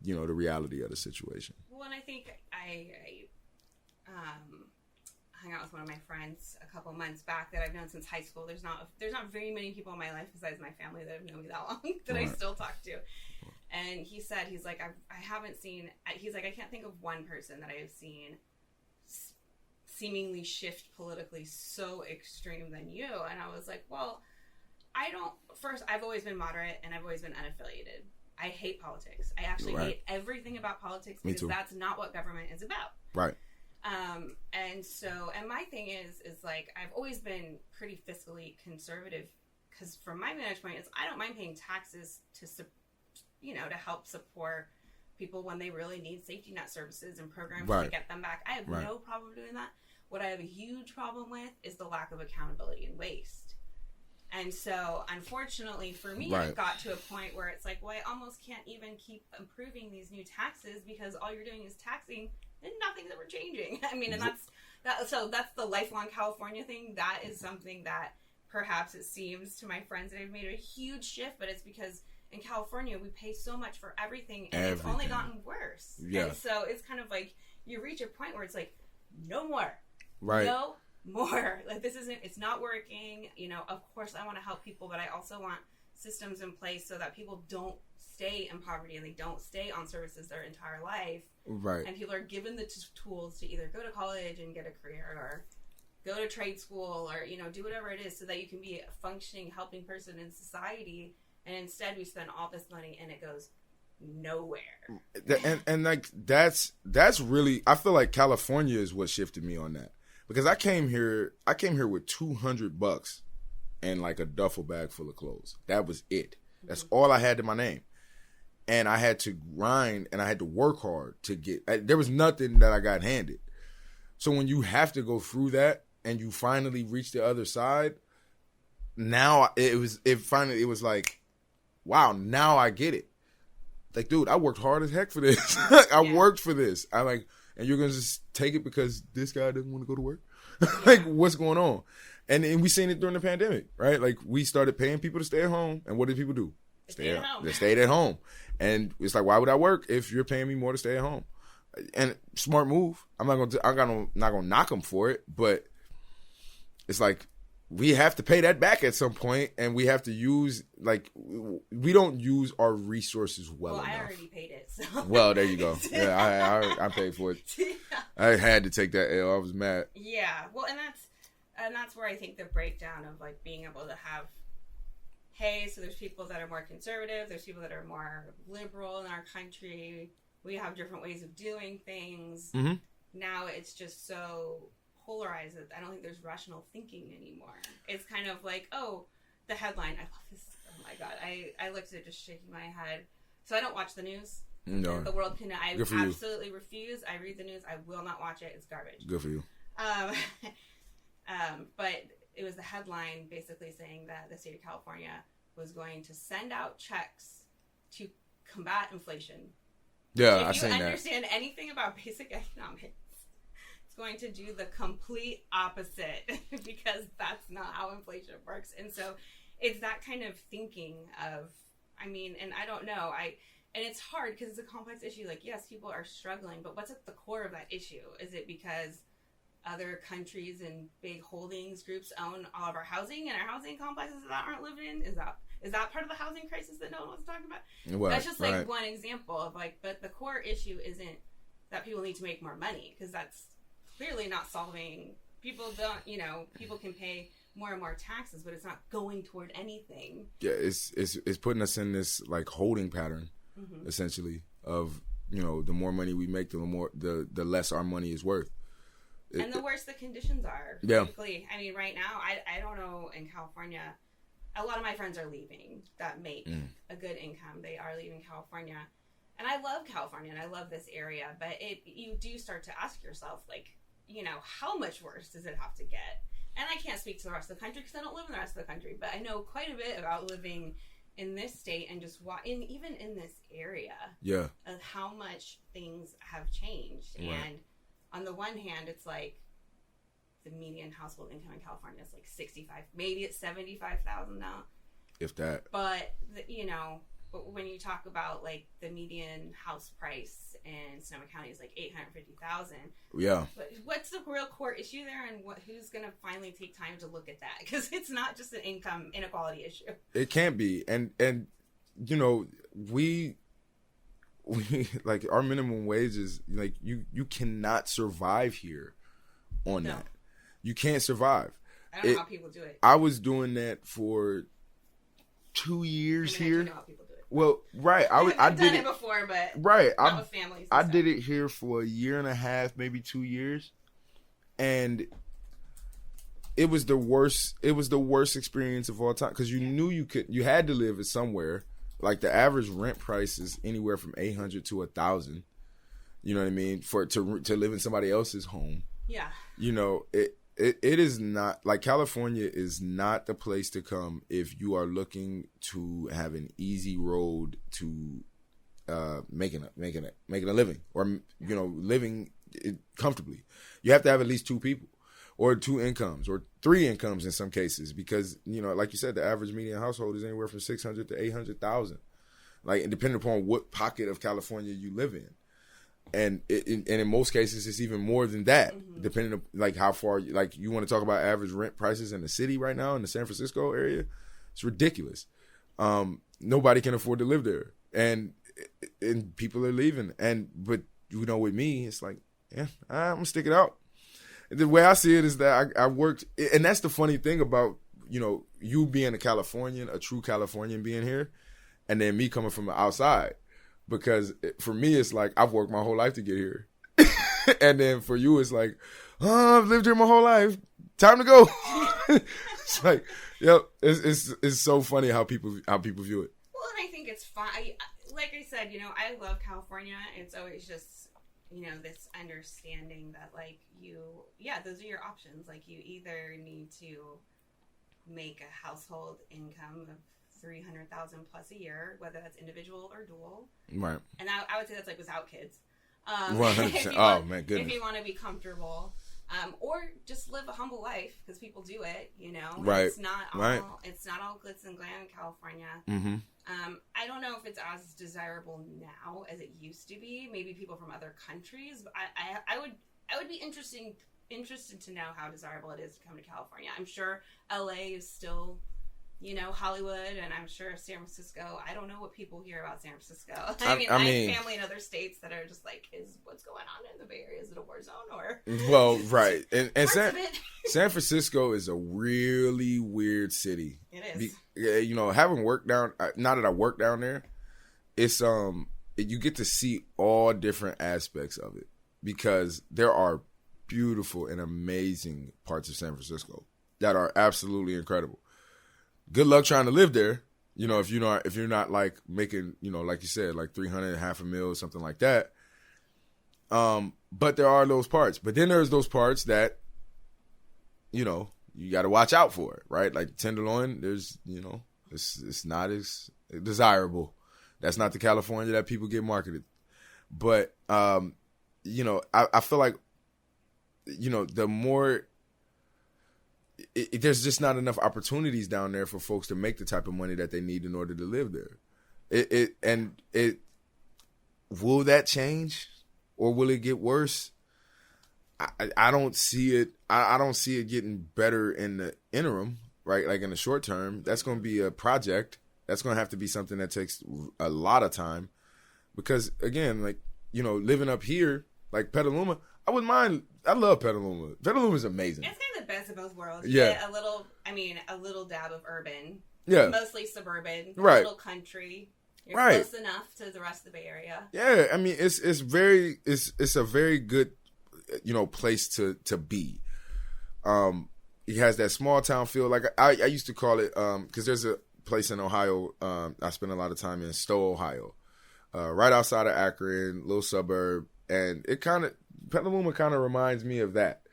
[SPEAKER 1] the reality of the situation.
[SPEAKER 2] Well, and I think I hung out with one of my friends a couple months back that I've known since high school. There's not very many people in my life besides my family that have known me that long that I still talk to. And he said, he's like, I haven't seen, he's like, I can't think of one person that I have seen seemingly shift politically so extreme than you. And I was like, well, I've always been moderate and I've always been unaffiliated. I hate politics. I actually hate everything about politics because that's not what government is about.
[SPEAKER 1] Right.
[SPEAKER 2] And my thing is like, I've always been pretty fiscally conservative because from my vantage point, I don't mind paying taxes to help support people when they really need safety net services and programs to get them back. I have no problem doing that. What I have a huge problem with is the lack of accountability and waste. And so, unfortunately for me, it got to a point where it's like, well, I almost can't even keep improving these new taxes because all you're doing is taxing and nothing's ever changing. I mean, and that's the lifelong California thing. That is something that perhaps it seems to my friends that have made a huge shift, but it's because in California, we pay so much for everything, and it's only gotten worse. Yeah. And so it's kind of like you reach a point where it's like, no more. Right. No more. Like, it's not working. Of course I want to help people, but I also want systems in place so that people don't stay in poverty and they don't stay on services their entire life.
[SPEAKER 1] Right.
[SPEAKER 2] And people are given the tools to either go to college and get a career, or go to trade school, or, do whatever it is so that you can be a functioning, helping person in society. And instead we spend all this money and it goes nowhere.
[SPEAKER 1] And like, that's really, I feel like California is what shifted me on that. Because I came here with $200 and like a duffel bag full of clothes. That was it. That's all I had to my name. And I had to grind and I had to work hard to get, there was nothing that I got handed. So when you have to go through that and you finally reach the other side, now it was like, wow, now I get it. Like, dude, I worked hard as heck for this. I worked for this. And you're going to just take it because this guy doesn't want to go to work? Like, what's going on? And we seen it during the pandemic, right? Like, we started paying people to stay at home. And what did people do? They stayed at home. And it's like, why would I work if you're paying me more to stay at home? And smart move. I'm not gonna knock them for it, but it's like, we have to pay that back at some point, and we have to use, like, we don't use our resources well enough.
[SPEAKER 2] I already paid it. So.
[SPEAKER 1] Well, there you go. Yeah, I paid for it. Yeah. I had to take that L. I was mad.
[SPEAKER 2] Yeah, well, and that's where I think the breakdown of, like, being able to have, hey, so there's people that are more conservative, there's people that are more liberal in our country. We have different ways of doing things. Mm-hmm. Now it's just so polarized that I don't think there's rational thinking anymore. It's kind of like, oh, the headline. I love this. Oh my God. I looked at it just shaking my head. So I don't watch the news.
[SPEAKER 1] No.
[SPEAKER 2] The world can. I absolutely refuse. I read the news. I will not watch it. It's garbage.
[SPEAKER 1] Good for you.
[SPEAKER 2] But it was the headline basically saying that the state of California was going to send out checks to combat inflation.
[SPEAKER 1] Yeah, I've seen that.
[SPEAKER 2] If you understand anything about basic economics, it's going to do the complete opposite because that's not how inflation works. And so it's that kind of thinking of, and I don't know, and it's hard because it's a complex issue. Like, yes, people are struggling, but what's at the core of that issue? Is it because other countries and big holdings groups own all of our housing and our housing complexes that aren't lived in? Is that part of the housing crisis that no one wants to talk about?
[SPEAKER 1] Well,
[SPEAKER 2] that's just like one example of but the core issue isn't that people need to make more money, because that's clearly not solving. People don't, people can pay more and more taxes, but it's not going toward anything. Yeah,
[SPEAKER 1] it's putting us in this like holding pattern, essentially, of the more money we make, the less our money is worth.
[SPEAKER 2] And the worse the conditions are.
[SPEAKER 1] Yeah.
[SPEAKER 2] Frankly. Right now, I don't know, in California, a lot of my friends are leaving that make a good income. They are leaving California. And I love California and I love this area, but you do start to ask yourself, like, how much worse does it have to get? And I can't speak to the rest of the country because I don't live in the rest of the country, but I know quite a bit about living in this state and just even in this area.
[SPEAKER 1] Yeah.
[SPEAKER 2] Of how much things have changed.
[SPEAKER 1] Right.
[SPEAKER 2] And on the one hand, it's like the median household income in California is like 65, maybe it's 75,000 now.
[SPEAKER 1] If that.
[SPEAKER 2] But but when you talk about like the median house price in Sonoma County is like 850,000.
[SPEAKER 1] Yeah.
[SPEAKER 2] But what's the real core issue there, and who's going to finally take time to look at that? Because it's not just an income inequality issue.
[SPEAKER 1] It can't be, and we like our minimum wage is like you cannot survive here on that. You can't survive.
[SPEAKER 2] I don't know how people do it.
[SPEAKER 1] I was doing that for 2 years here.
[SPEAKER 2] I know how people do it.
[SPEAKER 1] Well, right. I did
[SPEAKER 2] it before, but
[SPEAKER 1] right.
[SPEAKER 2] Not with families.
[SPEAKER 1] I did it here for a year and a half, maybe 2 years, and it was the worst. It was the worst experience of all time because you knew you had to live somewhere. Like the average rent price is anywhere from $800 to $1,000. You know what I mean? To live in somebody else's home.
[SPEAKER 2] Yeah.
[SPEAKER 1] It is not, like, California is not the place to come if you are looking to have an easy road to making a living, or living comfortably. You have to have at least two people, or two incomes, or three incomes in some cases, because like you said, the average median household is anywhere from 600 to 800,000, like, depending upon what pocket of California you live in. and in most cases it's even more than that, depending on like how far like you want to talk about average rent prices in the city right now in the San Francisco area. It's ridiculous. Nobody can afford to live there, and people are leaving. But with me, it's like, yeah, I'm gonna stick it out. The way I see it is that I worked, and that's the funny thing about you being a Californian, a true Californian being here, and then me coming from the outside. Because for me, it's like I've worked my whole life to get here, and then for you, it's like, oh, I've lived here my whole life. Time to go. It's like, yep. It's so funny how people view it.
[SPEAKER 2] Well, and I think it's fun. Like I said, I love California. It's always just this understanding that like those are your options. Like you either need to make a household income of $300,000 plus a year, whether that's individual or dual.
[SPEAKER 1] Right.
[SPEAKER 2] And I would say that's like without kids.
[SPEAKER 1] 100%. Oh man, goodness.
[SPEAKER 2] If you want to be comfortable, or just live a humble life, because people do it,
[SPEAKER 1] Right.
[SPEAKER 2] It's not all glitz and glam in California.
[SPEAKER 1] Mm-hmm.
[SPEAKER 2] I don't know if it's as desirable now as it used to be. Maybe people from other countries, but I would be interested to know how desirable it is to come to California. I'm sure LA is still Hollywood, and I'm sure San Francisco. I don't know what people hear about San Francisco. I mean, I have family in other states that are just like, is what's going on in the Bay Area? Is it a war zone or?
[SPEAKER 1] Well, right. And San Francisco is a really weird city.
[SPEAKER 2] It is.
[SPEAKER 1] Having worked down, not that I work down there, it's you get to see all different aspects of it, because there are beautiful and amazing parts of San Francisco that are absolutely incredible. Good luck trying to live there, if you're not like making, like you said, like 300, half a mil, something like that. But there are those parts. But then there's those parts that, you got to watch out for it, right? Like Tenderloin, there's, it's not as desirable. That's not the California that people get marketed. But, I feel like, the more... there's just not enough opportunities down there for folks to make the type of money that they need in order to live there. Will that change, or will it get worse? I don't see it. I don't see it getting better in the interim, right? Like in the short term, that's going to be a project. That's going to have to be something that takes a lot of time, because again, like, living up here, like Petaluma, I wouldn't mind. I love Petaluma. Petaluma is amazing.
[SPEAKER 2] It's kind of the best of both worlds.
[SPEAKER 1] Yeah.
[SPEAKER 2] A little dab of urban.
[SPEAKER 1] Yeah.
[SPEAKER 2] Mostly suburban.
[SPEAKER 1] Right.
[SPEAKER 2] A little country. You're
[SPEAKER 1] right.
[SPEAKER 2] Close enough to the rest of the Bay Area.
[SPEAKER 1] Yeah. I mean, it's a very good, place to be. It has that small town feel. Like I used to call it, because there's a place in Ohio. I spent a lot of time in Stowe, Ohio, right outside of Akron, little suburb, and Petaluma kind of reminds me of that,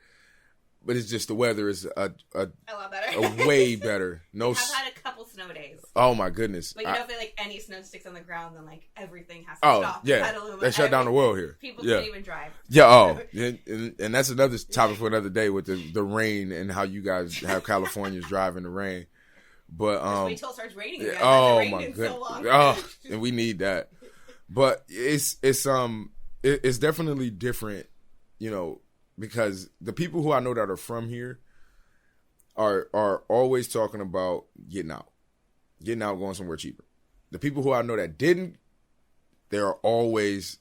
[SPEAKER 1] but it's just the weather is a
[SPEAKER 2] lot better,
[SPEAKER 1] way better. No,
[SPEAKER 2] I've had a couple snow days.
[SPEAKER 1] Oh my goodness!
[SPEAKER 2] But if they like any snow sticks on the ground, then like everything has to stop.
[SPEAKER 1] Yeah,
[SPEAKER 2] Petaluma,
[SPEAKER 1] they shut down the world here.
[SPEAKER 2] People can't even drive.
[SPEAKER 1] Yeah. Oh, and that's another topic for another day with the rain and how you guys have Californians drive in the rain. But
[SPEAKER 2] just wait till it starts raining again.
[SPEAKER 1] Oh my goodness!
[SPEAKER 2] So long.
[SPEAKER 1] Oh, and we need that. But it's definitely different. Because the people who I know that are from here are always talking about getting out, going somewhere cheaper. The people who I know that didn't, they are always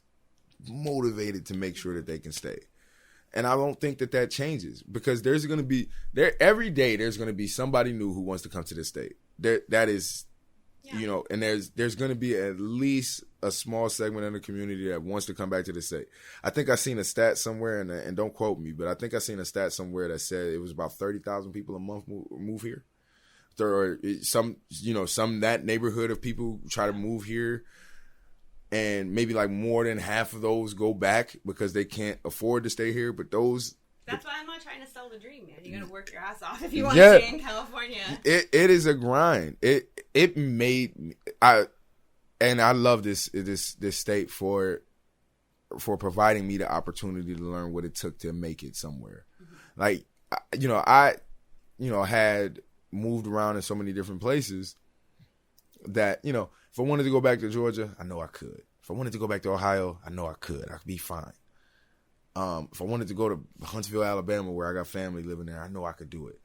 [SPEAKER 1] motivated to make sure that they can stay. And I don't think that changes, because there's going to be every day there's going to be somebody new who wants to come to this state. That is, and there's going to be at least a small segment of the community that wants to come back to the state. I think I seen a stat somewhere, and don't quote me, but I think I seen a stat somewhere that said it was about 30,000 people a month move here. There are some that neighborhood of people try to move here, and maybe like more than half of those go back because they can't afford to stay here. But
[SPEAKER 2] that's why I'm not trying to sell the dream, man. You're gonna work your ass off if you want to stay in California.
[SPEAKER 1] It is a grind. It made I love this state for providing me the opportunity to learn what it took to make it somewhere. Mm-hmm. Like, I had moved around in so many different places that, if I wanted to go back to Georgia, I know I could. If I wanted to go back to Ohio, I know I could be fine. If I wanted to go to Huntsville, Alabama, where I got family living there, I know I could do it.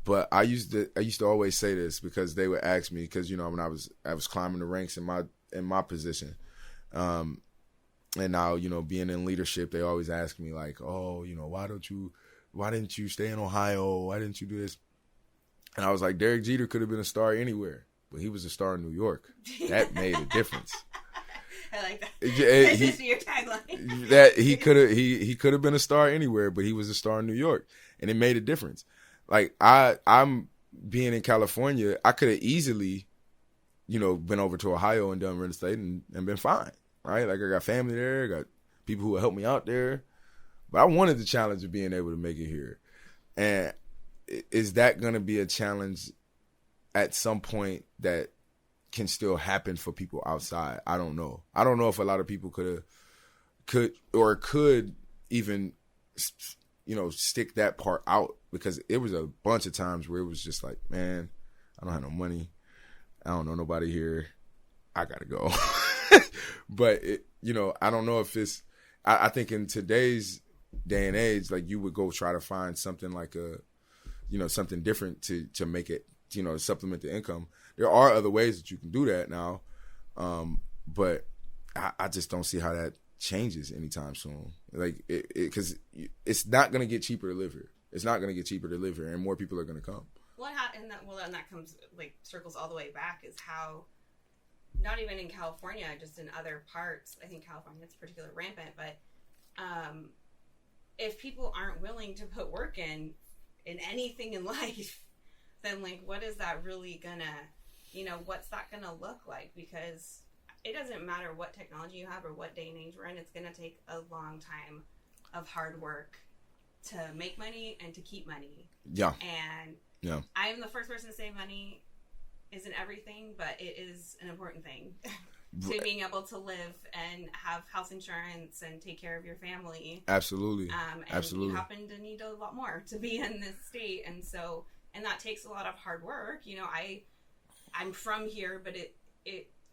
[SPEAKER 1] But I used to always say this because they would ask me, because when I was climbing the ranks in my position, and now being in leadership, they always ask me like, oh, why didn't you stay in Ohio? Why didn't you do this? And I was like, Derek Jeter could have been a star anywhere, but he was a star in New York. That made a difference.
[SPEAKER 2] I like that. This is your tagline.
[SPEAKER 1] That he could have been a star anywhere, but he was a star in New York, and it made a difference. Like I'm being in California, I could have easily, been over to Ohio and done real estate and been fine, right? Like I got family there, got people who will help me out there, but I wanted the challenge of being able to make it here. And is that going to be a challenge at some point that can still happen for people outside? I don't know. I don't know if a lot of people could even, stick that part out, because it was a bunch of times where it was just like, man, I don't have no money. I don't know nobody here. I got to go. But, I don't know if it's, I think in today's day and age, like you would go try to find something like something different to make it, supplement the income. There are other ways that you can do that now. But I just don't see how that changes anytime soon. Like, because it's not going to get cheaper to live here. It's not going to get cheaper to live here, and more people are going to come.
[SPEAKER 2] And that comes, like, circles all the way back, is how, not even in California, just in other parts, I think California is particularly rampant, but if people aren't willing to put work in anything in life, then, like, what is that really gonna, what's that gonna look like? Because it doesn't matter what technology you have or what day and age we're in, it's gonna take a long time of hard work to make money and to keep money.
[SPEAKER 1] Yeah.
[SPEAKER 2] And
[SPEAKER 1] yeah,
[SPEAKER 2] I'm the first person to say money isn't everything, but it is an important thing to being able to live and have house insurance and take care of your family.
[SPEAKER 1] Absolutely.
[SPEAKER 2] And
[SPEAKER 1] absolutely.
[SPEAKER 2] You happen to need a lot more to be in this state, and that takes a lot of hard work. I'm from here, but it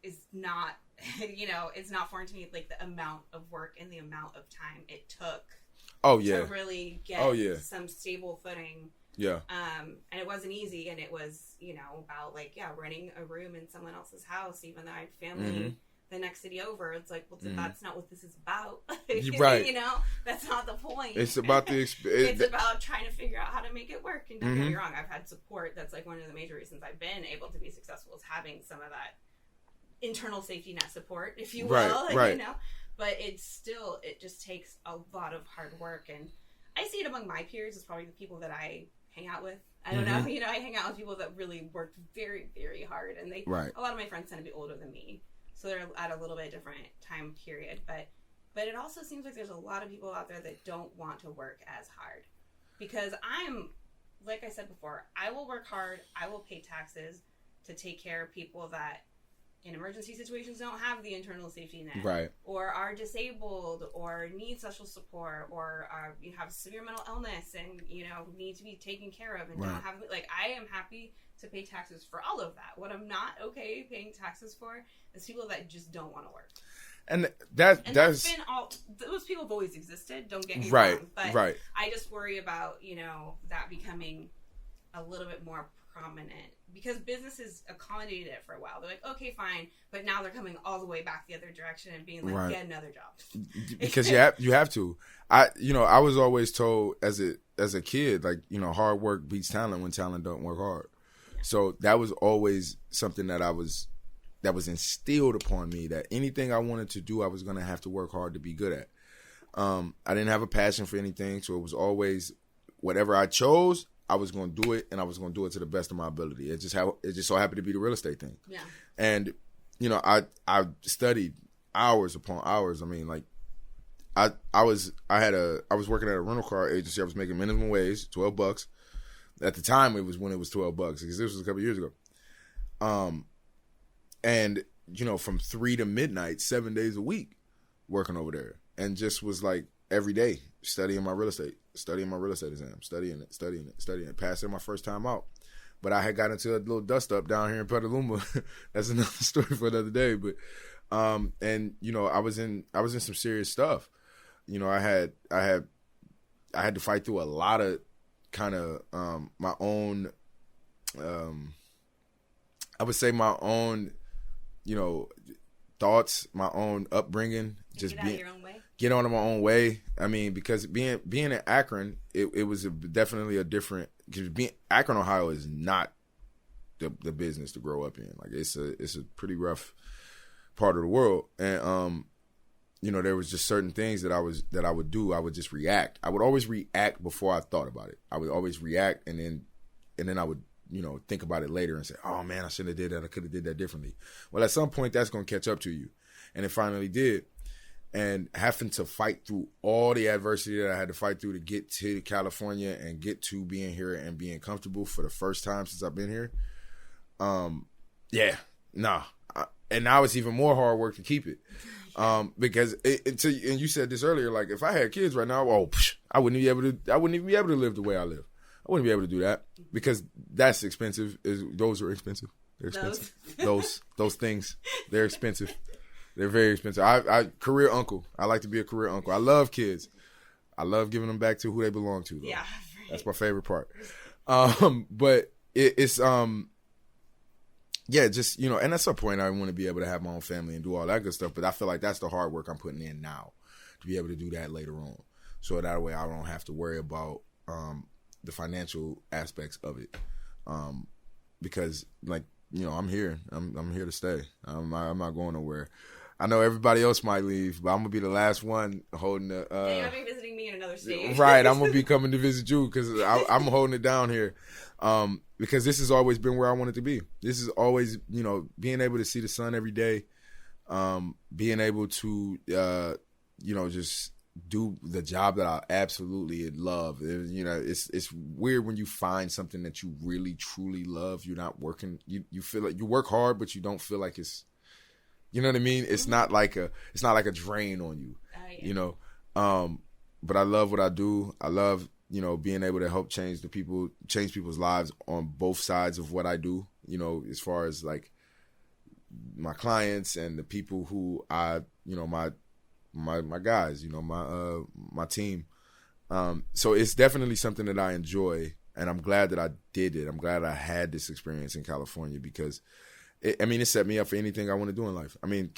[SPEAKER 2] is not, it's not foreign to me, like the amount of work and the amount of time it took.
[SPEAKER 1] Oh yeah.
[SPEAKER 2] To really get some stable footing.
[SPEAKER 1] Yeah.
[SPEAKER 2] And it wasn't easy, and it was, about renting a room in someone else's house, even though I had family the next city over. It's like, well, that's not what this is about.
[SPEAKER 1] Right.
[SPEAKER 2] That's not the point.
[SPEAKER 1] It's about the
[SPEAKER 2] it's about trying to figure out how to make it work. And don't get me wrong, I've had support. That's like one of the major reasons I've been able to be successful, is having some of that internal safety net support, if you will.
[SPEAKER 1] Right.
[SPEAKER 2] But it just takes a lot of hard work, and I see it among my peers. It's probably the people that I hang out with. I don't know. I hang out with people that really worked very, very hard, and a lot of my friends tend to be older than me, so they're at a little bit different time period. But it also seems like there's a lot of people out there that don't want to work as hard, because like I said before, I will work hard. I will pay taxes to take care of people that in emergency situations don't have the internal safety net,
[SPEAKER 1] right,
[SPEAKER 2] or are disabled, or need social support, or have severe mental illness and need to be taken care of, and don't have, like, I am happy to pay taxes for all of that. What I'm not okay paying taxes for is people that just don't want to work. And that's been those people have always existed, don't get me wrong, but I just worry about that becoming a little bit more prominent, because businesses accommodated it for a while. They're like, okay, fine, but now they're coming all the way back the other direction and being like, get another job.
[SPEAKER 1] Because you have to. I was always told as a kid, like, hard work beats talent when talent don't work hard. Yeah. So that was always something that was instilled upon me, that anything I wanted to do, I was going to have to work hard to be good at. I didn't have a passion for anything, so it was always whatever I chose, I was going to do it, and I was going to do it to the best of my ability. It just so happened to be the real estate thing.
[SPEAKER 2] Yeah.
[SPEAKER 1] And I studied hours upon hours. I mean, like, I was working at a rental car agency. I was making minimum wage, $12. At the time, it was when it was $12, because this was a couple years ago. And from 3 to midnight, 7 days a week, working over there, and just was like every day studying my real estate exam, studying it, passing my first time out. But I had got into a little dust up down here in Petaluma. That's another story for another day. But And I was in some serious stuff. I had to fight through a lot of kind of my own, I would say my own, thoughts, my own upbringing, just
[SPEAKER 2] get out of your own way.
[SPEAKER 1] Get on my own way. I mean, because being in Akron, it was definitely a different. Because Akron, Ohio, is not the business to grow up in. Like it's a pretty rough part of the world, and there was just certain things that I would do. I would just react. I would always react before I thought about it. I would always react, and then I would think about it later and say, oh man, I shouldn't have did that. I could have did that differently. Well, at some point that's going to catch up to you, and it finally did. And having to fight through all the adversity that I had to fight through to get to California and get to being here and being comfortable for the first time since I've been here. And now it's even more hard work to keep it. Because and you said this earlier, like if I had kids right now, I wouldn't even be able to live the way I live. I wouldn't be able to do that because that's expensive. Those are expensive. They're expensive. Those things, they're expensive. They're very expensive. I career uncle. I like to be a career uncle. I love kids. I love giving them back to who they belong to, though. Yeah, right. That's my favorite part. But it's just and at some point I want to be able to have my own family and do all that good stuff. But I feel like that's the hard work I'm putting in now to be able to do that later on. So that way I don't have to worry about the financial aspects of it, because I'm here. I'm here to stay. I'm not going nowhere. I know everybody else might leave, but I'm gonna be the last one holding the.
[SPEAKER 2] You're gonna be visiting me in another state,
[SPEAKER 1] right? I'm gonna be coming to visit you because I'm holding it down here, because this has always been where I wanted to be. This is always, being able to see the sun every day, being able to, just do the job that I absolutely love. It's weird when you find something that you really truly love. You're not working. You feel like you work hard, but you don't feel like it's. You know what I mean? It's not like a drain on you. Yeah. But I love what I do. I love being able to help change people's lives on both sides of what I do. As far as like my clients and the people who I my guys, my team. So it's definitely something that I enjoy, and I'm glad that I did it. I'm glad I had this experience in California because, it set me up for anything I want to do in life. I mean,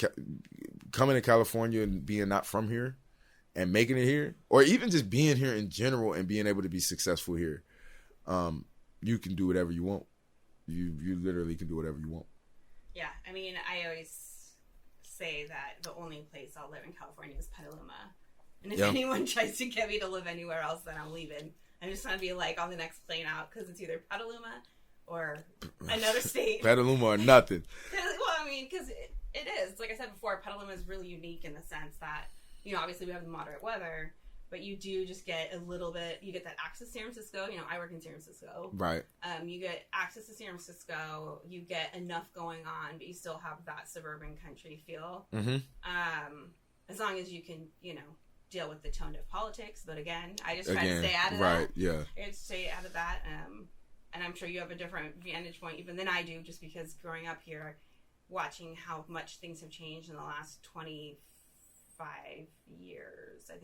[SPEAKER 1] coming to California and being not from here and making it here, or even just being here in general and being able to be successful here, you can do whatever you want. You literally can do whatever you want.
[SPEAKER 2] Yeah, I always say that the only place I'll live in California is Petaluma. And if anyone tries to get me to live anywhere else, then I'm leaving. I'm just going to be on the next plane out because it's either Petaluma or another state.
[SPEAKER 1] Petaluma or nothing.
[SPEAKER 2] Because it is. Like I said before, Petaluma is really unique in the sense that, obviously we have the moderate weather, but you do just get a little bit, you get that access to San Francisco. I work in San Francisco.
[SPEAKER 1] Right.
[SPEAKER 2] You get access to San Francisco. You get enough going on, but you still have that suburban country feel.
[SPEAKER 1] Mm-hmm.
[SPEAKER 2] As long as you can, deal with the tone of politics. But again, I just try to stay out of that.
[SPEAKER 1] Right, yeah.
[SPEAKER 2] I just stay out of that. And I'm sure you have a different vantage point even than I do, just because growing up here, watching how much things have changed in the last 25 years. I've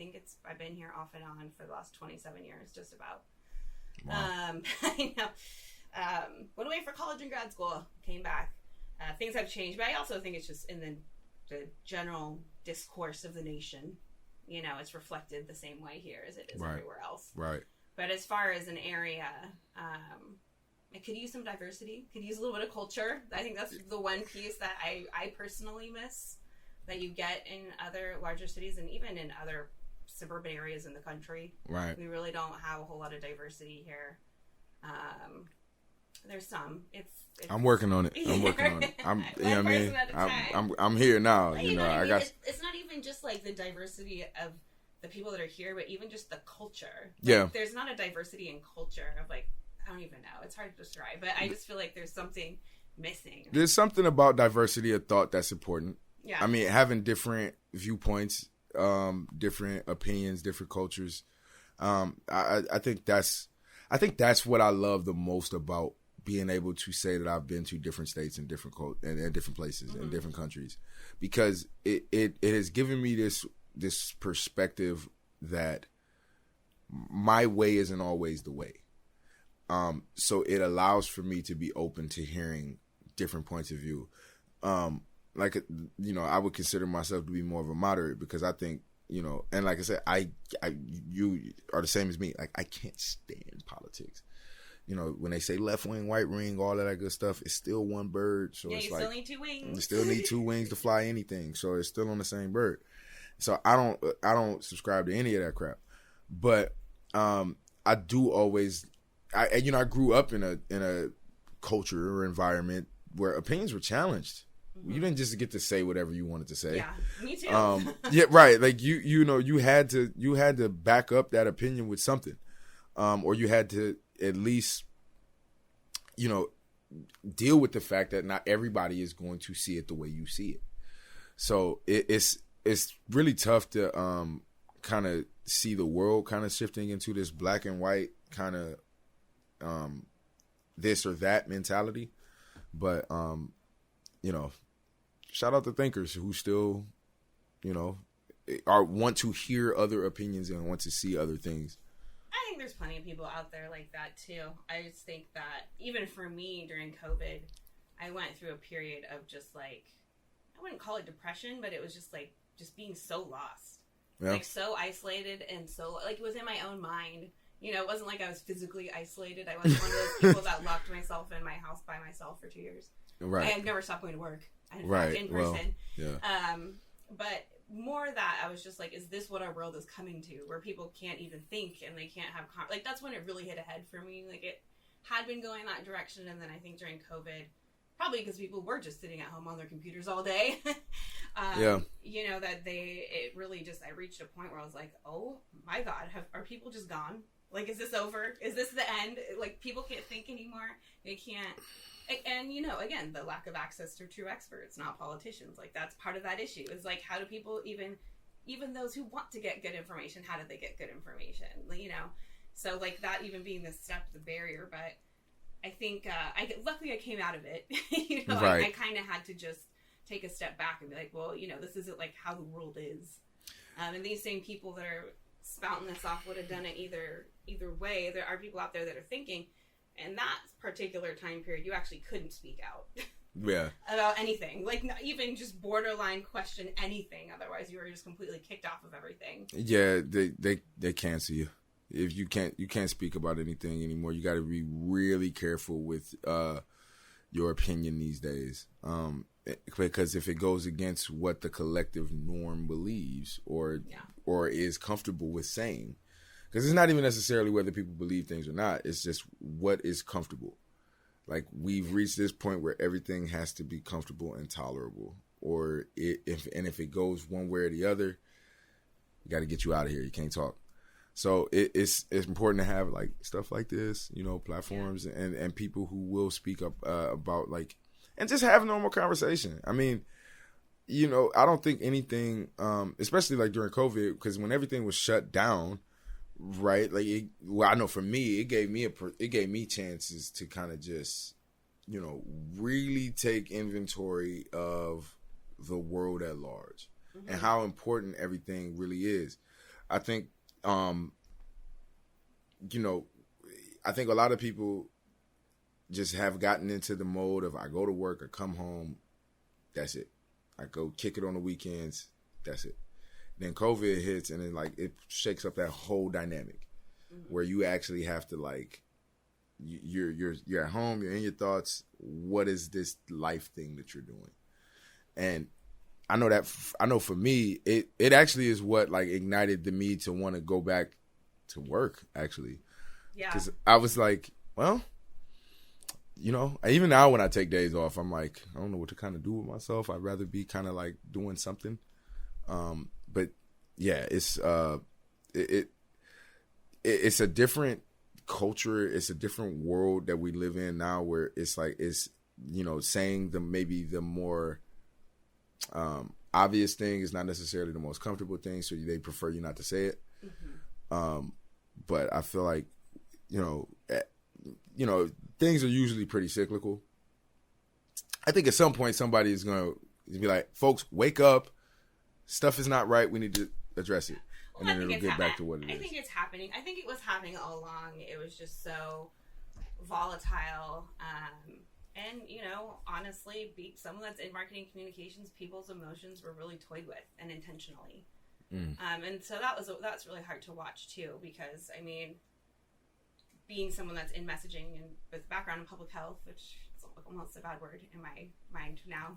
[SPEAKER 2] been here off and on for the last 27 years, just about. Wow. I know. Went away for college and grad school, came back. Things have changed, but I also think it's just in the general discourse of the nation. It's reflected the same way here as it is everywhere else.
[SPEAKER 1] Right.
[SPEAKER 2] But as far as an area, it could use some diversity, could use a little bit of culture. I think that's the one piece that I personally miss that you get in other larger cities and even in other suburban areas in the country.
[SPEAKER 1] Right.
[SPEAKER 2] We really don't have a whole lot of diversity here. There's some. It's
[SPEAKER 1] I'm working on it. I'm here now. I got.
[SPEAKER 2] It's not even just like the diversity of the people that are here, but even just the culture. There's not a diversity in culture of I don't even know. It's hard to describe, but I just feel like there's something missing.
[SPEAKER 1] There's something about diversity of thought that's important.
[SPEAKER 2] Yeah.
[SPEAKER 1] Having different viewpoints, different opinions, different cultures. I think that's what I love the most about being able to say that I've been to different states and different and different places and different countries, because it has given me this perspective that my way isn't always the way. So it allows for me to be open to hearing different points of view. Like, you know, I would consider myself to be more of a moderate, because I think, you know, and like I said, you are the same as me. Like, I can't stand politics. You know, when they say left wing, right wing, all of that good stuff, it's still one bird. So
[SPEAKER 2] yeah,
[SPEAKER 1] it's
[SPEAKER 2] you
[SPEAKER 1] like,
[SPEAKER 2] still need two wings.
[SPEAKER 1] you still need two wings to fly anything. So it's still on the same bird. So I don't subscribe to any of that crap. But I do always, I grew up in a culture or environment where opinions were challenged. You didn't just get to say whatever you wanted to say.
[SPEAKER 2] Yeah, me too.
[SPEAKER 1] Yeah, right. Like you know, you had to back up that opinion with something, or you had to at least, you know, deal with the fact that not everybody is going to see it the way you see it. So it's really tough to kind of see the world kind of shifting into this black and white kind of this or that mentality. But you know, shout out to thinkers who still, you know, want to hear other opinions and want to see other things.
[SPEAKER 2] I think there's plenty of people out there like that too. I just think that even for me during COVID, I went through a period of just like, I wouldn't call it depression, but it was just like just being so lost, like so isolated and so like within my own mind. You know, it wasn't like I was physically isolated. I wasn't one of those people that locked myself in my house by myself for 2 years. Right. I had never stopped going to work. Right. In person. Well, yeah. But more that I was just like, is this what our world is coming to, where people can't even think and they can't have like that's when it really hit ahead for me. Like it had been going that direction, and then I think during COVID, probably because people were just sitting at home on their computers all day. You know that it really just I reached a point where I was like, oh my God, are people just gone? Like, is this over? Is this the end? Like, people can't think anymore. They can't. And, you know, again, the lack of access to true experts, not politicians. Like, that's part of that issue. Is, like, how do people even those who want to get good information, how do they get good information? You know? So, like, that even being the step, the barrier. But I think, luckily I came out of it. You know, right. I kind of had to just take a step back and be like, well, you know, this isn't, like, how the world is. And these same people that are spouting this off would have done it either way. There are people out there that are thinking, in that particular time period, you actually couldn't speak out. Yeah. About anything. Like, not even just borderline question anything. Otherwise, you were just completely kicked off of everything.
[SPEAKER 1] Yeah, they cancel you. If you can't speak about anything anymore. You got to be really careful with your opinion these days. Because if it goes against what the collective norm believes or is comfortable with saying, because it's not even necessarily whether people believe things or not, it's just what is comfortable. Like, we've reached this point where everything has to be comfortable and tolerable, or if it goes one way or the other, we got to get you out of here. You can't talk. So it's important to have like stuff like this, you know, platforms and people who will speak up about like. And just have a normal conversation. I mean, you know, I don't think anything, especially like during COVID, because when everything was shut down, right? Like, I know for me, it gave me chances to kind of just, you know, really take inventory of the world at large and how important everything really is. I think, you know, I think a lot of people just have gotten into the mode of I go to work, I come home, that's it. I go kick it on the weekends, that's it. Then COVID hits and then like it shakes up that whole dynamic where you actually have to like you're at home, you're in your thoughts. What is this life thing that you're doing? And I know for me, it actually is what like ignited me to want to go back to work actually. Yeah. Because I was like, well, you know, even now when I take days off, I'm like, I don't know what to kind of do with myself. I'd rather be kind of like doing something. But yeah, it's a different culture. It's a different world that we live in now, where it's like it's, you know, saying maybe the more obvious thing is not necessarily the most comfortable thing, so they prefer you not to say it. But I feel like, you know, things are usually pretty cyclical. I think at some point somebody is going to be like, folks, wake up. Stuff is not right. We need to address it.
[SPEAKER 2] Well,
[SPEAKER 1] and then it'll get back to what it is.
[SPEAKER 2] I think it's happening. I think it was happening all along. It was just so volatile. And, you know, honestly, someone that's in marketing communications, people's emotions were really toyed with, and intentionally. And so that's really hard to watch, too, because, I mean, being someone that's in messaging and with background in public health, which is almost a bad word in my mind now,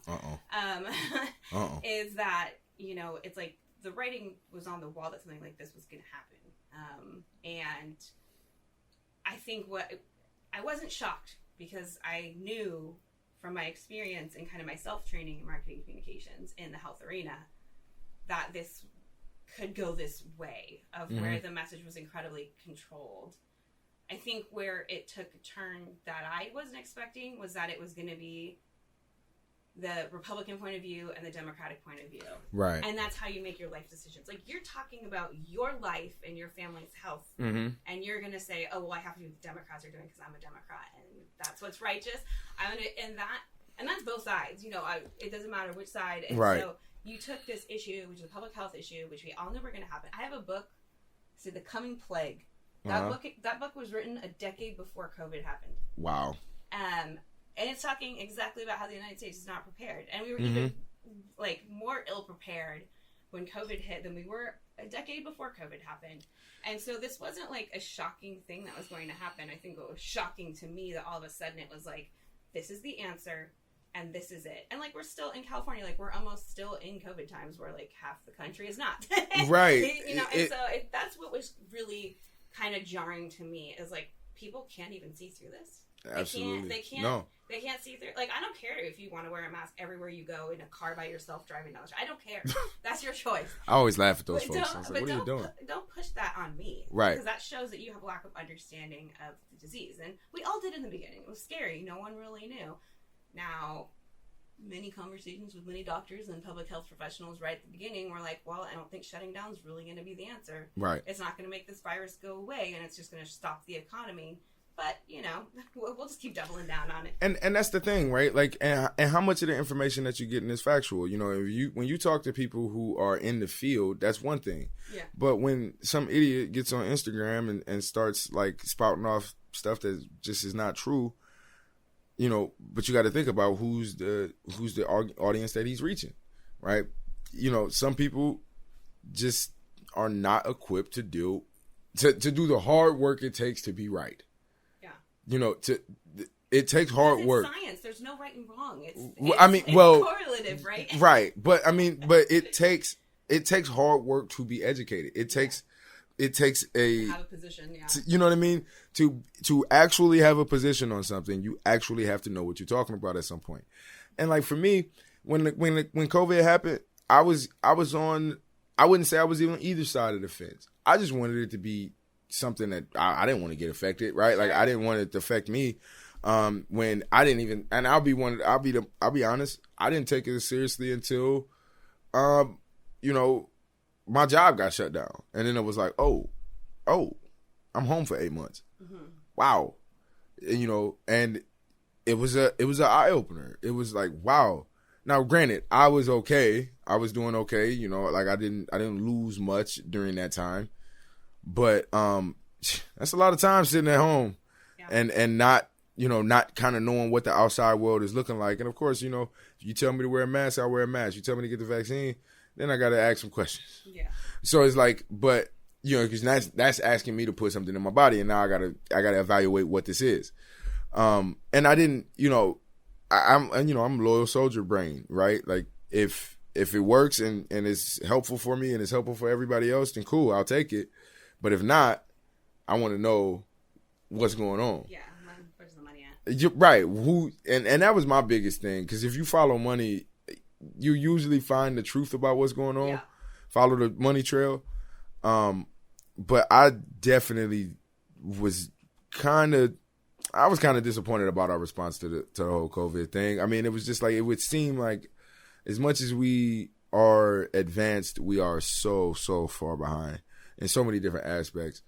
[SPEAKER 2] is that, you know, it's like the writing was on the wall that something like this was going to happen. And I think I wasn't shocked, because I knew from my experience and kind of my self-training in marketing communications in the health arena that this could go this way of where the message was incredibly controlled. I think where it took a turn that I wasn't expecting was that it was going to be the Republican point of view and the Democratic point of view.
[SPEAKER 1] Right.
[SPEAKER 2] And that's how you make your life decisions. Like, you're talking about your life and your family's health. And you're going to say, oh, well, I have to do what the Democrats are doing because I'm a Democrat and that's what's righteous. And that's both sides. You know, it doesn't matter which side. And so you took this issue, which is a public health issue, which we all knew were going to happen. I have a book, it's The Coming Plague. That book was written a decade before COVID happened.
[SPEAKER 1] Wow.
[SPEAKER 2] And it's talking exactly about how the United States is not prepared. And we were even, like, more ill-prepared when COVID hit than we were a decade before COVID happened. And so this wasn't, like, a shocking thing that was going to happen. I think it was shocking to me that all of a sudden it was like, this is the answer, and this is it. And, like, we're still in California. Like, we're almost still in COVID times where, like, half the country is not.
[SPEAKER 1] Right.
[SPEAKER 2] You know, and so that's what was really kind of jarring to me, is, like, people can't even see through this.
[SPEAKER 1] Absolutely.
[SPEAKER 2] They can't see through. Like, I don't care if you want to wear a mask everywhere you go in a car by yourself driving down the street. I don't care. That's your choice.
[SPEAKER 1] I always laugh at those folks. I was like, what are you doing?
[SPEAKER 2] Don't push that on me.
[SPEAKER 1] Right.
[SPEAKER 2] Because that shows that you have a lack of understanding of the disease. And we all did in the beginning. It was scary. No one really knew. Now, many conversations with many doctors and public health professionals right at the beginning were like, well, I don't think shutting down is really going to be the answer. Right. It's not going to make this virus go away, and it's just going to stop the economy. But, you know, we'll just keep doubling down on it.
[SPEAKER 1] And that's the thing, right? Like, and how much of the information that you're getting is factual? You know, when you talk to people who are in the field, that's one thing. Yeah. But when some idiot gets on Instagram and starts, like, spouting off stuff that just is not true, you know, but you got to think about who's the audience that he's reaching, right? You know, some people just are not equipped to do the hard work it takes to be right. You know, it takes hard work.
[SPEAKER 2] Science. There's no right and wrong. It's correlative, right?
[SPEAKER 1] Right. But it takes hard work to be educated. It takes have
[SPEAKER 2] a position, yeah.
[SPEAKER 1] You know what I mean? To actually have a position on something, you actually have to know what you're talking about at some point. And like for me, when COVID happened, I wouldn't say I was even on either side of the fence. I just wanted it to be something that I didn't want to get affected, right? Like I didn't want it to affect me. When I didn't even, and I'll be honest, I didn't take it as seriously until, you know, my job got shut down, and then it was like, oh, I'm home for 8 months. Mm-hmm. Wow, you know, and it was an eye opener. It was like, wow. Now, granted, I was okay. I was doing okay. You know, like I didn't lose much during that time. But that's a lot of time sitting at home and not kind of knowing what the outside world is looking like. And of course, you know, if you tell me to wear a mask, I'll wear a mask. You tell me to get the vaccine, then I got to ask some questions. Yeah. So it's like, but you know, because that's asking me to put something in my body, and now I gotta evaluate what this is. And I didn't, you know, I'm loyal soldier brain, right? Like if it works and it's helpful for me and it's helpful for everybody else, then cool, I'll take it. But if not, I want to know what's going on.
[SPEAKER 2] Yeah, where's the money at?
[SPEAKER 1] You're right. And that was my biggest thing, because if you follow money, you usually find the truth about what's going on. Yeah. Follow the money trail. But I definitely was kind of disappointed about our response to the whole COVID thing. I mean, it was just like, it would seem like as much as we are advanced, we are so far behind in so many different aspects.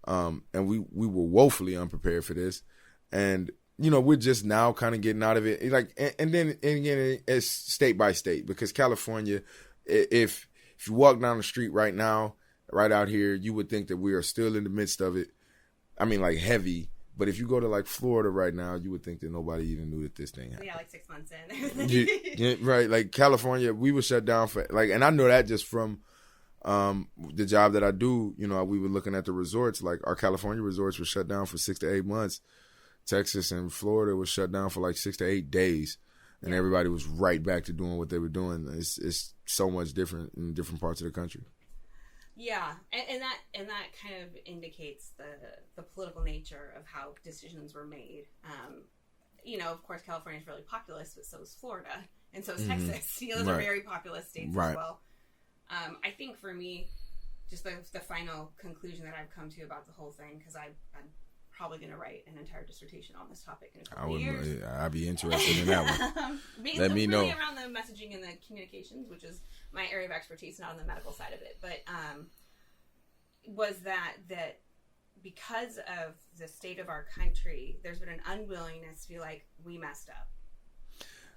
[SPEAKER 1] And we were woefully unprepared for this. And, we're just now kind of getting out of it. Like, and then and again, it's state by state, because California, if you walk down the street right now, right out here, you would think that we are still in the midst of it. I mean, like, heavy. But if you go to, like, Florida right now, you would think that nobody even knew that this thing happened.
[SPEAKER 2] Yeah, like 6 months in.
[SPEAKER 1] Yeah, right. Like, California, we were shut down for, like, and I know that just from the job that I do. We were looking at the resorts. Like, our California resorts were shut down for 6 to 8 months. Texas and Florida was shut down for like 6 to 8 days. And everybody was right back to doing what they were doing. It's so much different in different parts of the country.
[SPEAKER 2] Yeah, and that kind of indicates the political nature of how decisions were made. Of course, California is really populous, but so is Florida, and so is Texas. Those are very populous states as well. I think for me, just the final conclusion that I've come to about the whole thing, because I'm probably going to write an entire dissertation on this topic in a couple of years.
[SPEAKER 1] I'd be interested in that one. Let me
[SPEAKER 2] really
[SPEAKER 1] know.
[SPEAKER 2] Around the messaging and the communications, which is my area of expertise, not on the medical side of it, but was that because of the state of our country, there's been an unwillingness to be like, we messed up.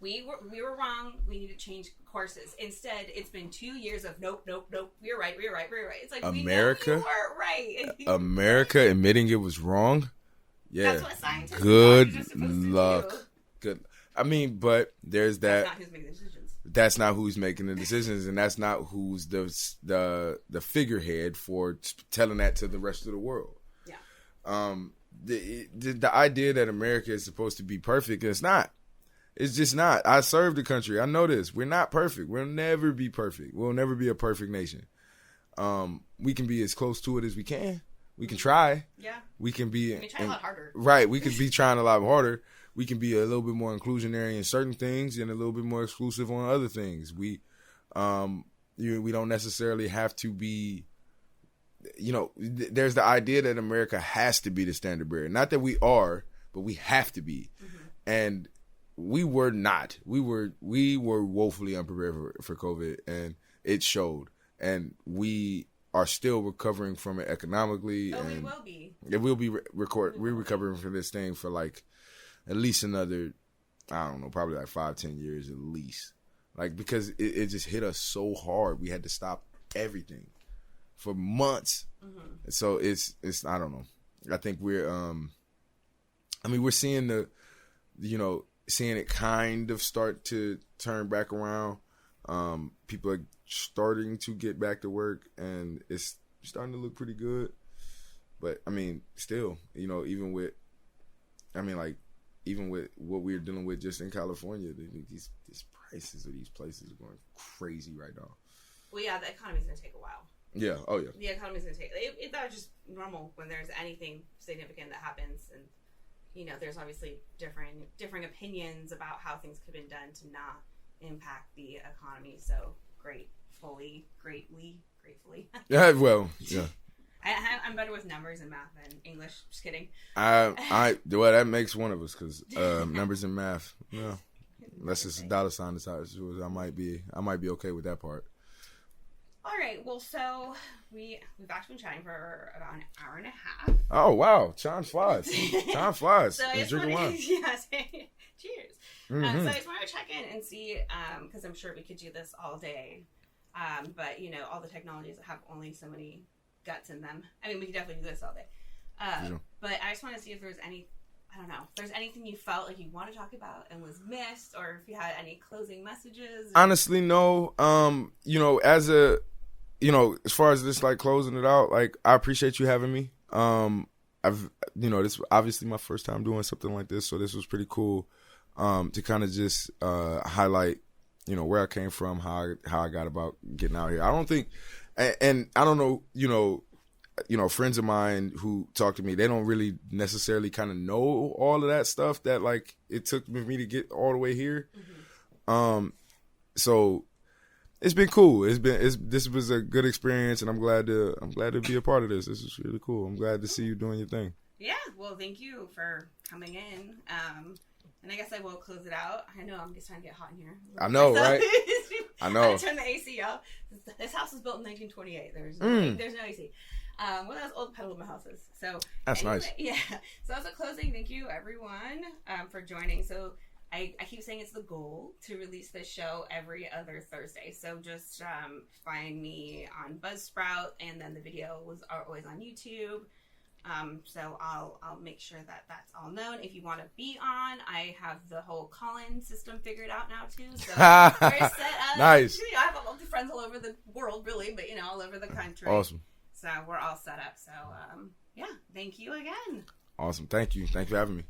[SPEAKER 2] We were wrong. We need to change courses. Instead, it's been 2 years of nope. We're right. It's like,
[SPEAKER 1] America,
[SPEAKER 2] we know you weren't right.
[SPEAKER 1] America admitting it was wrong. Yeah,
[SPEAKER 2] that's what scientists
[SPEAKER 1] good luck. Good. I mean, but there's that.
[SPEAKER 2] That's not who's making the decisions.
[SPEAKER 1] That's not who's making the decisions, and that's not who's the figurehead for telling that to the rest of the world.
[SPEAKER 2] Yeah.
[SPEAKER 1] The idea that America is supposed to be perfect, it's not. It's just not. I serve the country. I know this. We're not perfect. We'll never be perfect. We'll never be a perfect nation. We can be as close to it as we can. We can try.
[SPEAKER 2] Yeah.
[SPEAKER 1] We can be.
[SPEAKER 2] We try a lot harder.
[SPEAKER 1] Right. We could be trying a lot harder. We can be a little bit more inclusionary in certain things and a little bit more exclusive on other things. We don't necessarily have to be. There's the idea that America has to be the standard bearer. Not that we are, but we have to be. Mm-hmm. And we were not. We were woefully unprepared for COVID, and it showed. And we are still recovering from it economically.
[SPEAKER 2] Oh,
[SPEAKER 1] and
[SPEAKER 2] we will be.
[SPEAKER 1] It will be we're recovering from this thing for like at least another, I don't know, probably like 5-10 years at least. Like, because it just hit us so hard, we had to stop everything for months. Mm-hmm. So it's I don't know. I think we're we're seeing seeing it kind of start to turn back around. People are starting to get back to work, and it's starting to look pretty good. But I mean, still, even with what we're dealing with just in California, these prices of these places are going crazy right now.
[SPEAKER 2] Well, yeah, the economy's going to take a while.
[SPEAKER 1] Yeah. Oh, yeah.
[SPEAKER 2] The economy's going to take. That's just normal when there's anything significant that happens, and there's obviously differing opinions about how things could have been done to not impact the economy. So gratefully.
[SPEAKER 1] Yeah. Well. Yeah.
[SPEAKER 2] I'm better with numbers and math than English. Just kidding.
[SPEAKER 1] Well, that makes one of us, because numbers and math. Yeah. Unless it's a dollar sign, I might be okay with that part.
[SPEAKER 2] All right. Well, so we've actually been chatting for about an hour and a half.
[SPEAKER 1] Oh wow, time flies. Time flies.
[SPEAKER 2] So
[SPEAKER 1] I'm drinking wine.
[SPEAKER 2] Yes. Cheers. Mm-hmm. So I just wanted to check in and see, because I'm sure we could do this all day, but all the technologies have only so many guts in them. I mean, we could definitely do this all day. But I just want to see if there's if there's anything you felt like you want to talk about and was missed, or if you had any closing messages.
[SPEAKER 1] Honestly, no. As far as this, like, closing it out, like, I appreciate you having me. This is obviously my first time doing something like this, so this was pretty cool, to kind of just highlight, where I came from, how I got about getting out here. I don't think, and I don't know, friends of mine who talk to me, they don't really necessarily kind of know all of that stuff that, like, it took me to get all the way here. Mm-hmm. So it's been cool. This was a good experience, and I'm glad to be a part of this. This is really cool. I'm glad to see you doing your thing.
[SPEAKER 2] Yeah. Well, thank you for coming in. And I guess I will close it out. I know I'm just trying to get hot in here.
[SPEAKER 1] I know, right? I know.
[SPEAKER 2] I turn the AC off. This house was built in 1928. There's no AC. Well, that's old Petaluma houses. So
[SPEAKER 1] That's
[SPEAKER 2] anyway,
[SPEAKER 1] nice.
[SPEAKER 2] Yeah. So as a closing, thank you everyone for joining. So I keep saying it's the goal to release this show every other Thursday. So just find me on Buzzsprout, and then the videos are always on YouTube. So I'll make sure that that's all known. If you want to be on, I have the whole call-in system figured out now too. So we're set up.
[SPEAKER 1] Nice.
[SPEAKER 2] I have all the friends all over the world, really, but all over the country.
[SPEAKER 1] Awesome.
[SPEAKER 2] So we're all set up. So yeah, thank you again.
[SPEAKER 1] Awesome. Thank you. Thank you for having me.